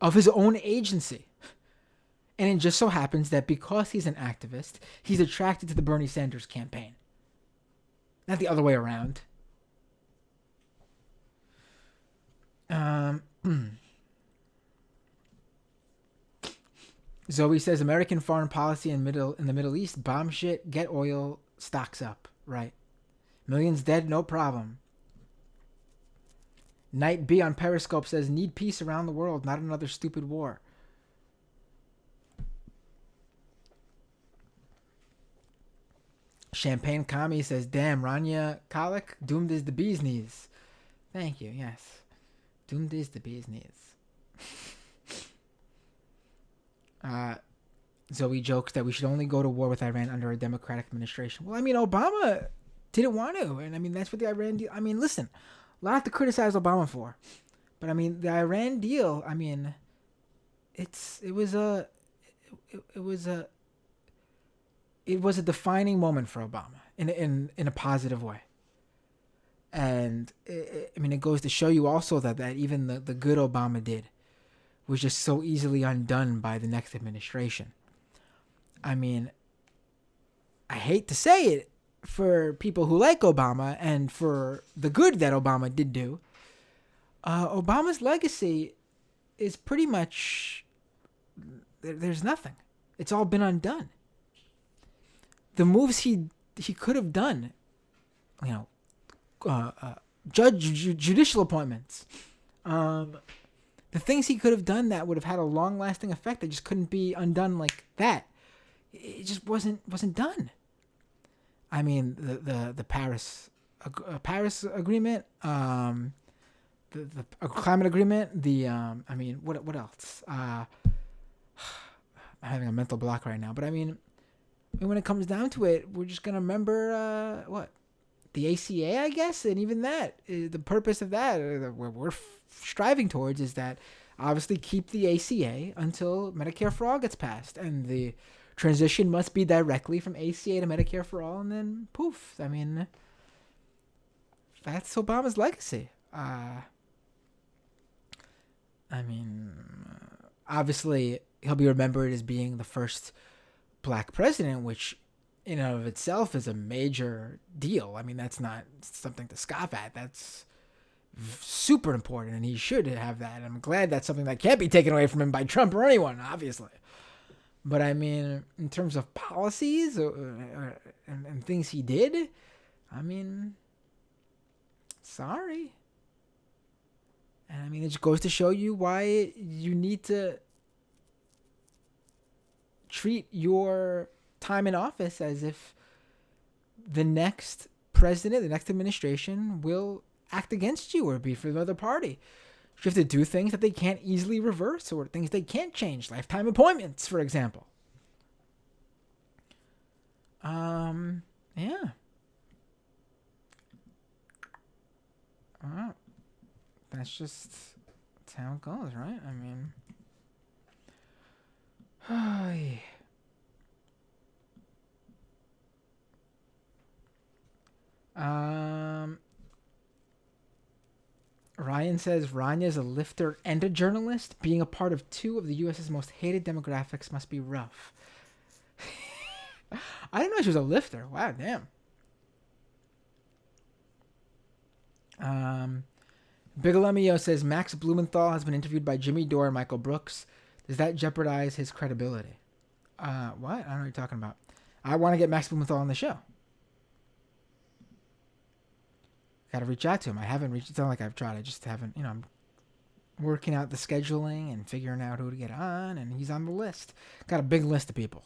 of his own agency. And it just so happens that because he's an activist, he's attracted to the Bernie Sanders campaign. Not the other way around. Zoe says American foreign policy in the Middle East, bomb shit, get oil, stocks up. Right. Millions dead, no problem. Knight B on Periscope says, need peace around the world, not another stupid war. Champagne Kami says, damn, Rania Khalek, doomed is the bee's knees. Thank you, yes. Doomed is the bee's knees. Zoe jokes that we should only go to war with Iran under a democratic administration. Well, Obama didn't want to. And that's what the Iran deal. Listen, a lot to criticize Obama for. But the Iran deal, it was a defining moment for Obama in a positive way. And it goes to show you also that even the good Obama did was just so easily undone by the next administration. I hate to say it for people who like Obama and for the good that Obama did do. Obama's legacy is pretty much, there's nothing. It's all been undone. The moves he could have done, judicial appointments, the things he could have done that would have had a long-lasting effect that just couldn't be undone like that. It just wasn't done. The Paris Agreement, the climate agreement, what else? I'm having a mental block right now, but when it comes down to it, we're just gonna remember the ACA, I guess, and even that, the purpose of that, we're striving towards, is that obviously keep the ACA until Medicare for All gets passed, and the transition must be directly from ACA to Medicare for all, and then poof. I mean, that's Obama's legacy. I mean, obviously, he'll be remembered as being the first black president, which in and of itself is a major deal. I mean, that's not something to scoff at. That's super important, and he should have that. I'm glad that's something that can't be taken away from him by Trump or anyone, obviously. But I mean, in terms of policies and things he did, I mean, sorry. And I mean, it just goes to show you why you need to treat your time in office as if the next president, the next administration will act against you or be for the other party. You have to do things that they can't easily reverse or things they can't change. Lifetime appointments, for example. Yeah. Well, that's how it goes, right? I mean, Ryan says Rania is a lifter and a journalist. Being a part of two of the U.S.'s most hated demographics must be rough. I didn't know she was a lifter. Wow, damn. Bigelemio says Max Blumenthal has been interviewed by Jimmy Dore and Michael Brooks. Does that jeopardize his credibility? What? I don't know what you're talking about. I want to get Max Blumenthal on the show. Got to reach out to him. I haven't reached. It's not like I've tried. I just haven't. I'm working out the scheduling and figuring out who to get on, and he's on the list. Got a big list of people.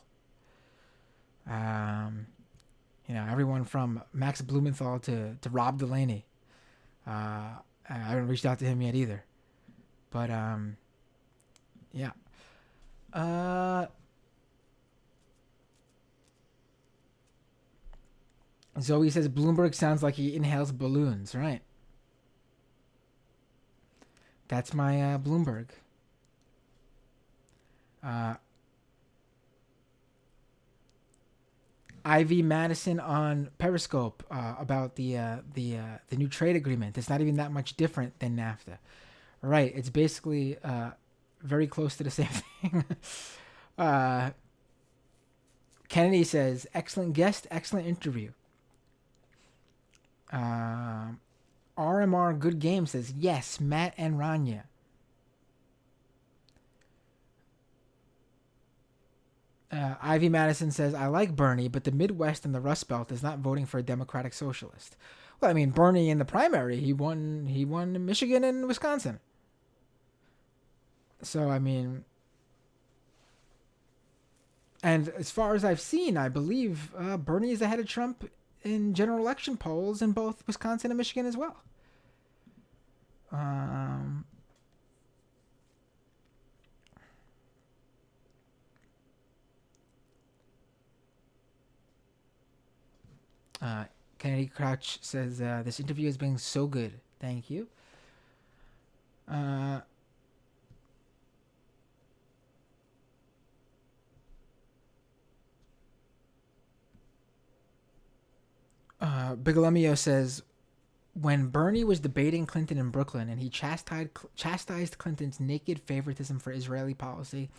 Everyone from Max Blumenthal to Rob Delaney. I haven't reached out to him yet either. But, yeah. Zoe says Bloomberg sounds like he inhales balloons, right? That's my Bloomberg. Ivy Madison on Periscope about the new trade agreement. It's not even that much different than NAFTA. Right. It's basically very close to the same thing. Kennedy says, excellent guest, excellent interview. RMR Good Game says, yes, Matt and Rania. Ivy Madison says, I like Bernie, but the Midwest and the Rust Belt is not voting for a Democratic Socialist. Well, I mean, Bernie in the primary, he won Michigan and Wisconsin. So, I mean, and as far as I've seen, I believe Bernie is ahead of Trump in general election polls in both Wisconsin and Michigan as well. Kennedy Crouch says, this interview has been so good. Thank you. Bigelemio says, when Bernie was debating Clinton in Brooklyn and he chastised Clinton's naked favoritism for Israeli policy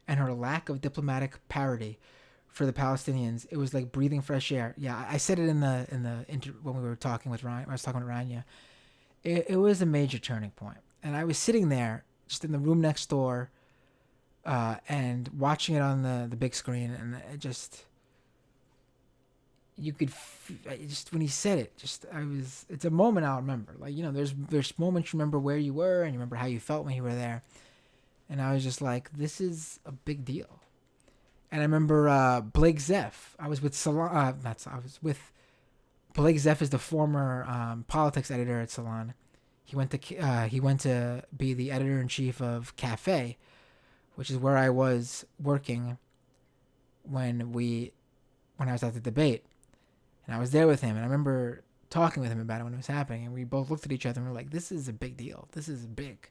and her lack of diplomatic parity for the Palestinians, it was like breathing fresh air. Yeah, I said it in the when we were talking with Ryan. I was talking with Rania. It was a major turning point, and I was sitting there just in the room next door, and watching it on the big screen, and it just. You could just when he said it, it's a moment I'll remember. Like, there's moments you remember where you were and you remember how you felt when you were there. And I was just like, this is a big deal. And I remember Blake Zeff. I was with Blake Zeff is the former politics editor at Salon. He went to be the editor-in-chief of Cafe, which is where I was working when I was at the debate. And I was there with him, and I remember talking with him about it when it was happening, and we both looked at each other and were like, this is a big deal. This is big.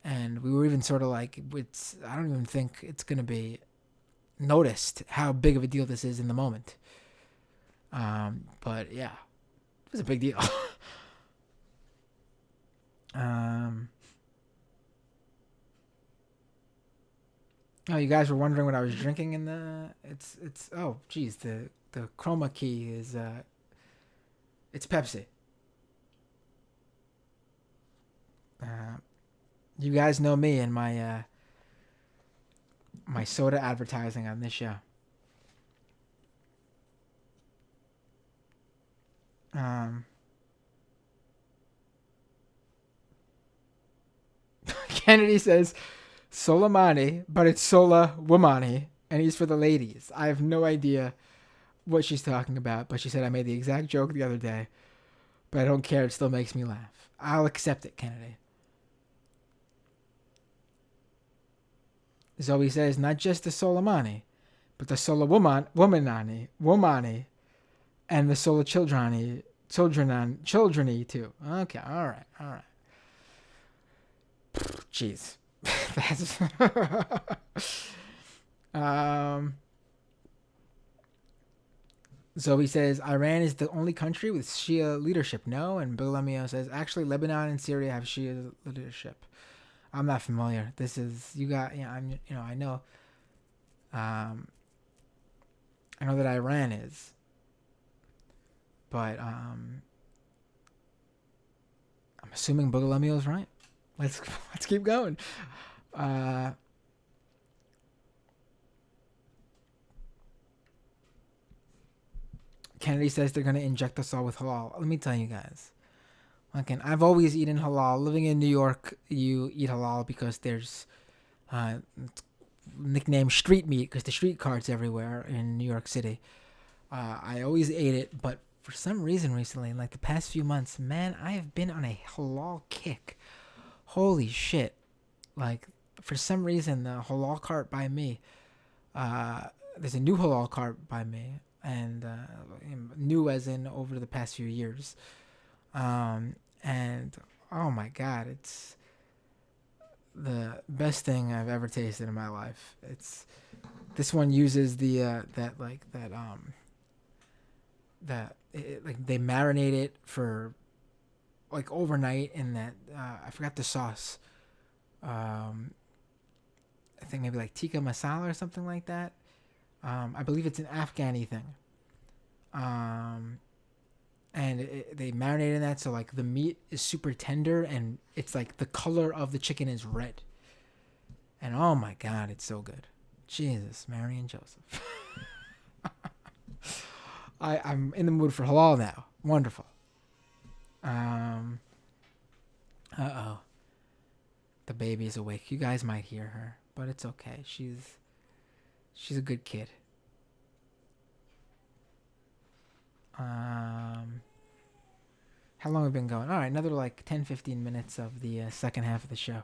And we were even sort of like, I don't even think it's going to be noticed how big of a deal this is in the moment. But yeah, it was a big deal. Oh, you guys were wondering what I was drinking in the. It's oh geez, the chroma key is it's Pepsi. Uh, you guys know me and my soda advertising on this show. Um, Kennedy says Soleimani, but it's Soleimani, and he's for the ladies. I have no idea what she's talking about, but she said I made the exact joke the other day, but I don't care. It still makes me laugh. I'll accept it, Kennedy. Zoe says not just the Soleimani, but the Womanani, and the Sola childreny too. Okay, all right. Jeez, that's um. Zoe says Iran is the only country with Shia leadership. No, and Bill Lemio says actually Lebanon and Syria have Shia leadership. I'm not familiar. This is you got. Yeah, I know. I know that Iran is, but I'm assuming Bill Lemio is right. Let's keep going. Uh, Kennedy says they're gonna inject us all with halal. Let me tell you guys. Okay, I've always eaten halal. Living in New York, you eat halal because there's it's nicknamed street meat because the street carts everywhere in New York City. I always ate it, but for some reason recently, in like the past few months, man, I have been on a halal kick. Holy shit! Like for some reason, the halal cart by me, there's a new halal cart by me, and new as in over the past few years. And oh my god, it's the best thing I've ever tasted in my life. It's this one uses the like they marinate it for like overnight in that I forgot the sauce. I think maybe like tikka masala or something like that. I believe it's an Afghani thing. And they marinate in that so like the meat is super tender and it's like the color of the chicken is red. And oh my god, it's so good. Jesus, Mary and Joseph. I'm in the mood for halal now. Wonderful. Uh-oh. The baby is awake. You guys might hear her, but it's okay. She's a good kid. How long have we been going? All right, another like 10-15 minutes of the second half of the show.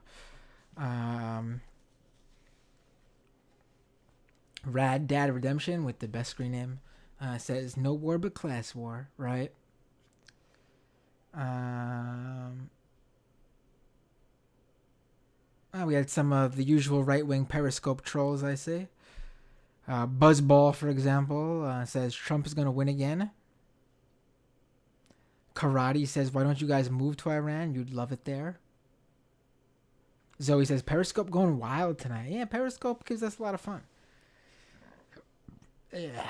Rad Dad Redemption with the best screen name says no war but class war, right? We had some of the usual right-wing Periscope trolls, I see. Buzzball, for example, says Trump is going to win again. Karate says, why don't you guys move to Iran? You'd love it there. Zoe says, Periscope going wild tonight. Yeah, Periscope gives us a lot of fun. Yeah.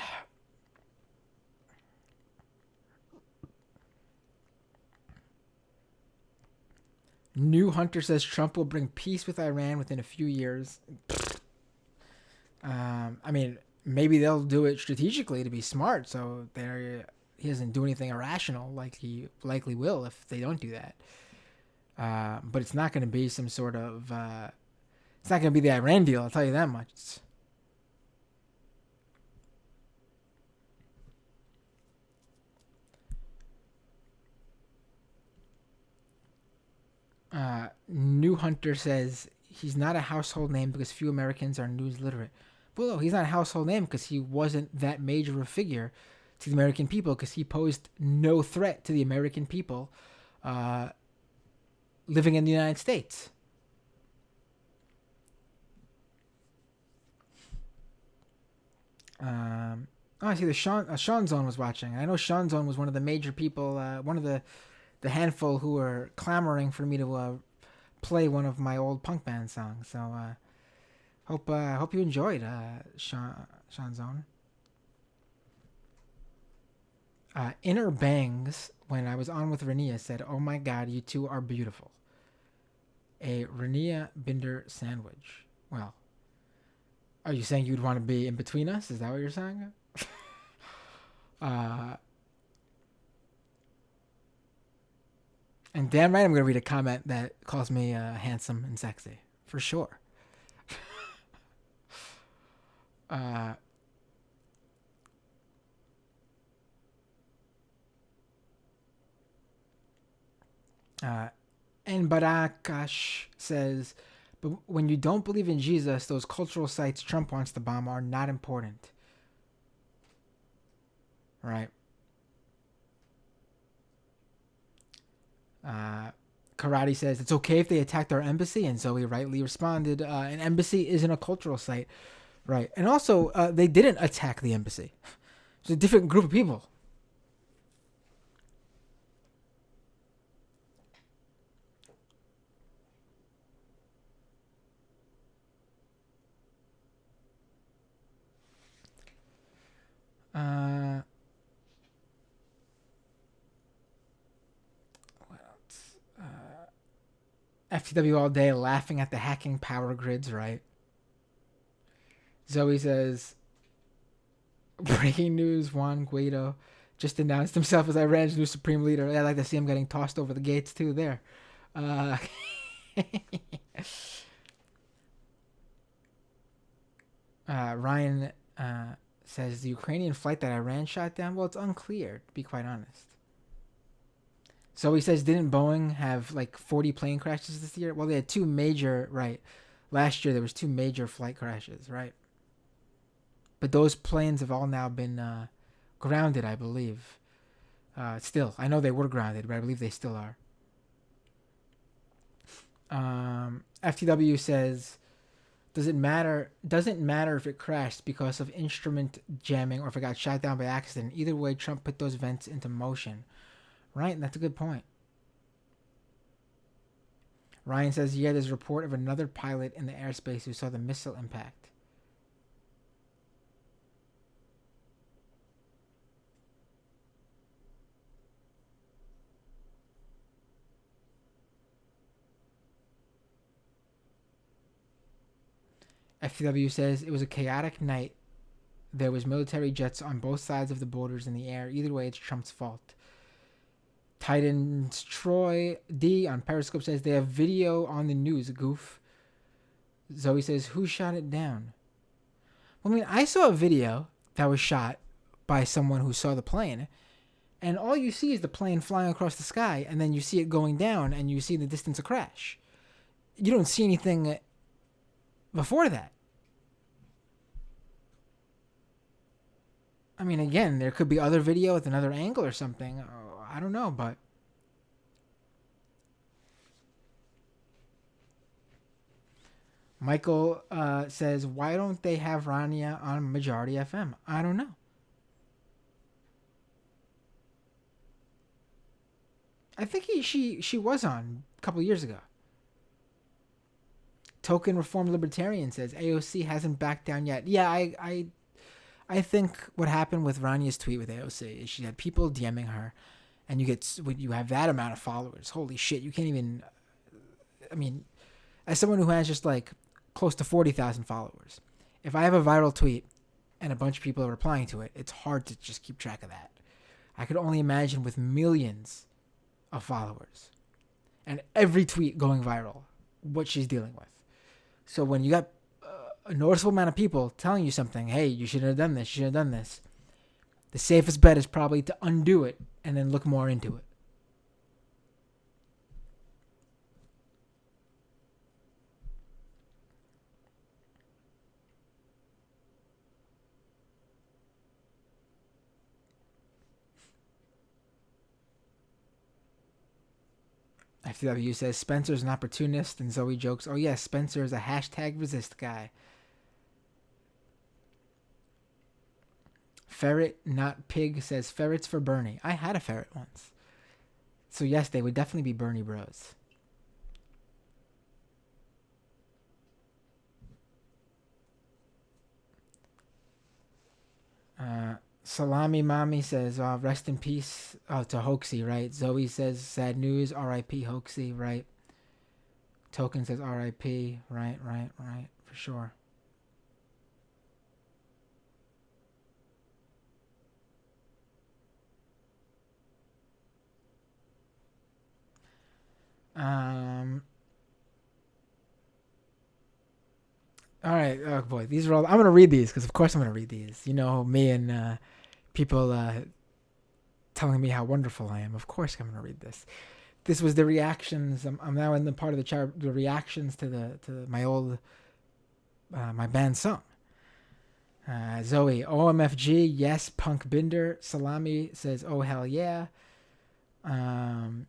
New Hunter says Trump will bring peace with Iran within a few years. I mean, maybe they'll do it strategically to be smart, so he doesn't do anything irrational like he likely will if they don't do that. But it's not going to be some sort of... it's not going to be the Iran deal, I'll tell you that much. New Hunter says he's not a household name because few Americans are news literate. Well, he's not a household name because he wasn't that major a figure to the American people because he posed no threat to the American people living in the United States. Oh, I see. The Sean Zone was watching. I know Sean Zone was one of the major people, one of the handful who were clamoring for me to play one of my old punk band songs. So hope you enjoyed Sean Zone. Inner Bangs, when I was on with Rania, said, "Oh my God, you two are beautiful." A Rania Binder sandwich. Well, are you saying you'd want to be in between us? Is that what you're saying? uh, and damn right, I'm gonna read a comment that calls me handsome and sexy for sure. Uh, uh, and Barakash says, "But when you don't believe in Jesus, those cultural sites Trump wants to bomb are not important." Right. Uh, Karate says, "It's okay if they attacked our embassy," and Zoe rightly responded, "An embassy isn't a cultural site." Right. And also, they didn't attack the embassy. It's a different group of people. Uh, what else? FTW all day laughing at the hacking power grids, right? Zoe says, "Breaking news, Juan Guaido just announced himself as Iran's new supreme leader." I'd like to see him getting tossed over the gates, too, there. Uh, Ryan says, "The Ukrainian flight that Iran shot down, well, it's unclear, to be quite honest." So he says, "Didn't Boeing have like 40 plane crashes this year?" Well, they had two major, right? Last year there was two major flight crashes, right? But those planes have all now been grounded, I believe. Still, I know they were grounded, but I believe they still are. FTW says, "Does it matter? Doesn't matter if it crashed because of instrument jamming or if it got shot down by accident. Either way, Trump put those vents into motion." Right, and that's a good point. Ryan says, "Yeah, there's a report of another pilot in the airspace who saw the missile impact." FTW says, "It was a chaotic night. There was military jets on both sides of the borders in the air. Either way, it's Trump's fault." Titans Troy D on Periscope says, "They have video on the news, goof." Zoe says, "Who shot it down?" Well, I mean, I saw a video that was shot by someone who saw the plane, and all you see is the plane flying across the sky, and then you see it going down, and you see in the distance a crash. You don't see anything before that. I mean, again, there could be other video with another angle or something. I don't know, but Michael says, "Why don't they have Rania on Majority FM?" I don't know. I think she was on a couple years ago. Token Reformed Libertarian says, "AOC hasn't backed down yet." Yeah, I think what happened with Rania's tweet with AOC is she had people DMing her, and when you have that amount of followers, holy shit, you can't even. I mean, as someone who has just like close to 40,000 followers, if I have a viral tweet and a bunch of people are replying to it, it's hard to just keep track of that. I could only imagine with millions of followers and every tweet going viral what she's dealing with. So when you got a noticeable amount of people telling you something, hey, you shouldn't have done this, you shouldn't have done this, the safest bet is probably to undo it and then look more into it. FTW says Spencer's an opportunist, and Zoe jokes, "Oh yes, Spencer is a hashtag resist guy." Ferret, not pig, says ferrets for Bernie. I had a ferret once. So yes, they would definitely be Bernie bros. Salami Mommy says, rest in peace to Hoaxy, right? Zoe says, sad news, R.I.P. Hoaxy, right? Token says R.I.P., right, for sure. All right. Oh boy, these are all. I'm gonna read these because, of course, I'm gonna read these. You know me and people telling me how wonderful I am. Of course, I'm gonna read this. This was the reactions. I'm now in the part of the chart. The reactions to my old my band song. Zoe, OMFG, yes, Punk Binder. Salami says, oh hell yeah. Um,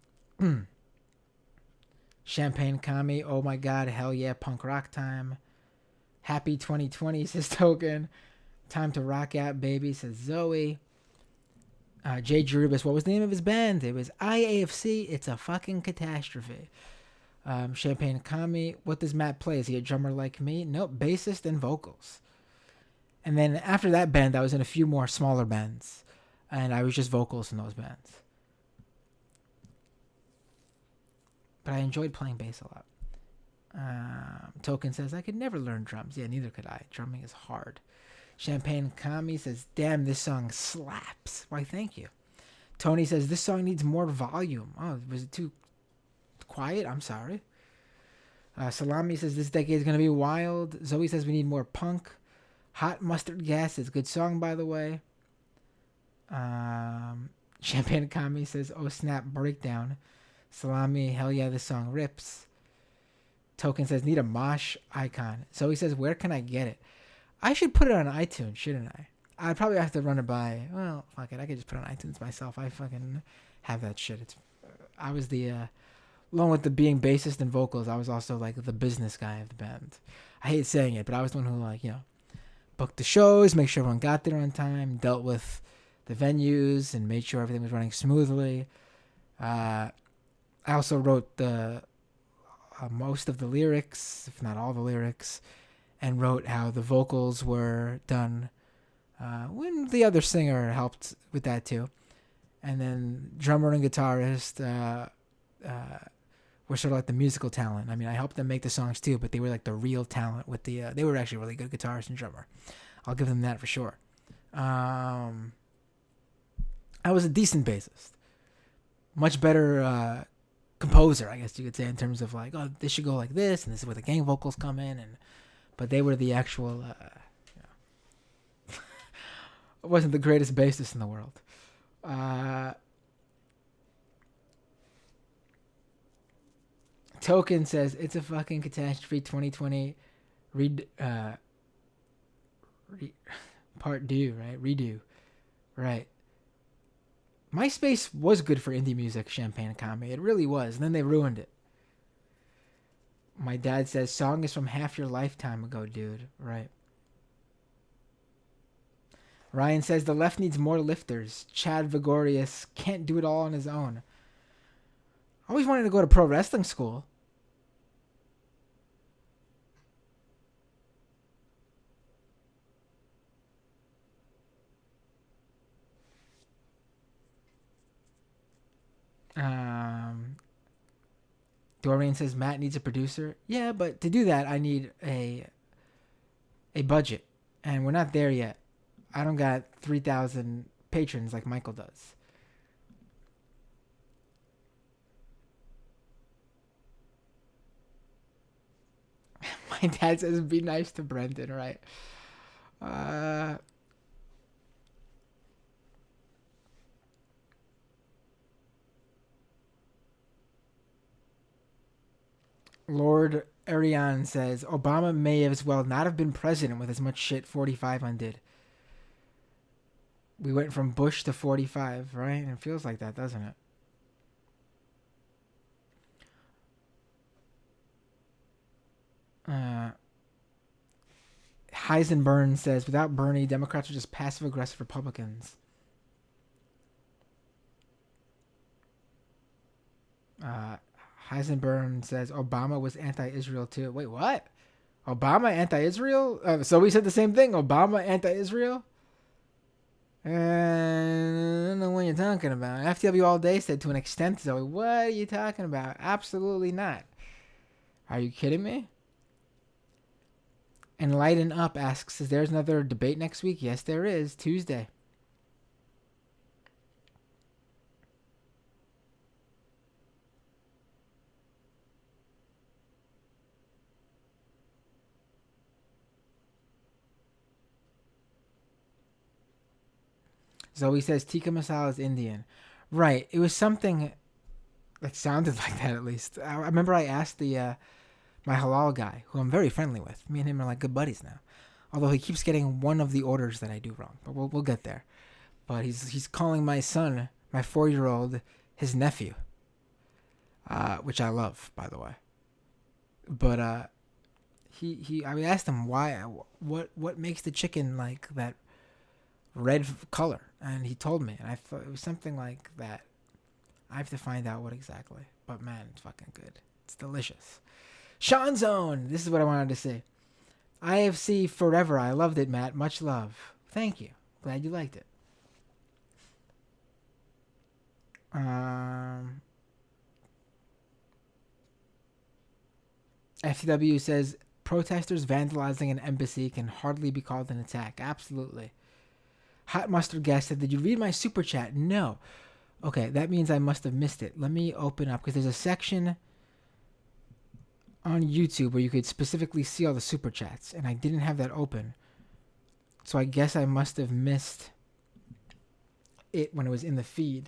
Champagne Kami, oh my god, hell yeah, punk rock time. Happy 2020, says Token. Time to rock out, baby, says Zoe. Jay Jerubis, what was the name of his band? It was IAFC. It's a fucking catastrophe. Champagne Kami, what does Matt play? Is he a drummer like me? Nope, bassist and vocals. And then after that band, I was in a few more smaller bands. And I was just vocals in those bands. But I enjoyed playing bass a lot. Token says, I could never learn drums. Yeah, neither could I. Drumming is hard. Champagne Kami says, damn, this song slaps. Why, thank you. Tony says, this song needs more volume. Oh, was it too quiet? I'm sorry. Salami says, this decade is going to be wild. Zoe says, we need more punk. Hot Mustard Gas is a good song, by the way. Champagne Kami says, oh, snap, breakdown. Salami, hell yeah, this song rips. Token says, need a mosh icon. Zoe says, where can I get it? I should put it on iTunes, shouldn't I? I'd probably have to run it by, well, fuck it, I could just put it on iTunes myself. I fucking have that shit. I was the, along with the being bassist and vocals, I was also, like, the business guy of the band. I hate saying it, but I was the one who, like, booked the shows, make sure everyone got there on time, dealt with the venues, and made sure everything was running smoothly. I also wrote the most of the lyrics, if not all the lyrics, and wrote how the vocals were done when the other singer helped with that too. And then drummer and guitarist were sort of like the musical talent. I mean, I helped them make the songs too, but they were like the real talent with the they were actually really good guitarist and drummer. I'll give them that for sure. I was a decent bassist. Much better composer, I guess you could say, in terms of like, oh, this should go like this, and this is where the gang vocals come in, but they were the actual. I wasn't the greatest bassist in the world. Token says it's a fucking catastrophe. 2020, part due, right? Redo, right? MySpace was good for indie music, Champagne Kami. It really was. And then they ruined it. My dad says, song is from half your lifetime ago, dude. Right. Ryan says, the left needs more lifters. Chad Vigorius can't do it all on his own. I always wanted to go to pro wrestling school. Dorian says Matt needs a producer. Yeah, but to do that, I need a budget, and we're not there yet. I don't got 3,000 patrons like Michael does. My dad says be nice to Brendan, right? Lord Ariane says Obama may as well not have been president with as much shit 45 undid. We went from Bush to 45, right? It feels like that, doesn't it? Heisenburn says, without Bernie, Democrats are just passive-aggressive Republicans. Heisenburn says, Obama was anti-Israel too. Wait, what? Obama anti-Israel? So we said the same thing. Obama anti-Israel? I don't know what you're talking about. FTW all day said to an extent, Zoe. What are you talking about? Absolutely not. Are you kidding me? Enlighten Up asks, is there another debate next week? Yes, there is. Tuesday. Zoe says tikka masala is Indian. Right. It was something that sounded like that, at least. I remember I asked my halal guy, who I'm very friendly with. Me and him are like good buddies now. Although he keeps getting one of the orders that I do wrong. But we'll get there. But he's calling my son, my 4-year-old, his nephew. Which I love, by the way. But I asked him what makes the chicken like that red color, and he told me, and I thought it was something like that. I have to find out what exactly, but man, it's fucking good. It's delicious. Sean Zone, this is what I wanted to say. IFC forever. I loved it, Matt. Much love. Thank you. Glad you liked it. FTW says protesters vandalizing an embassy can hardly be called an attack. Absolutely. Hot Mustard Gas said, did you read my super chat? No. Okay, that means I must have missed it. Let me open up, because there's a section on YouTube where you could specifically see all the super chats, and I didn't have that open. So I guess I must have missed it when it was in the feed.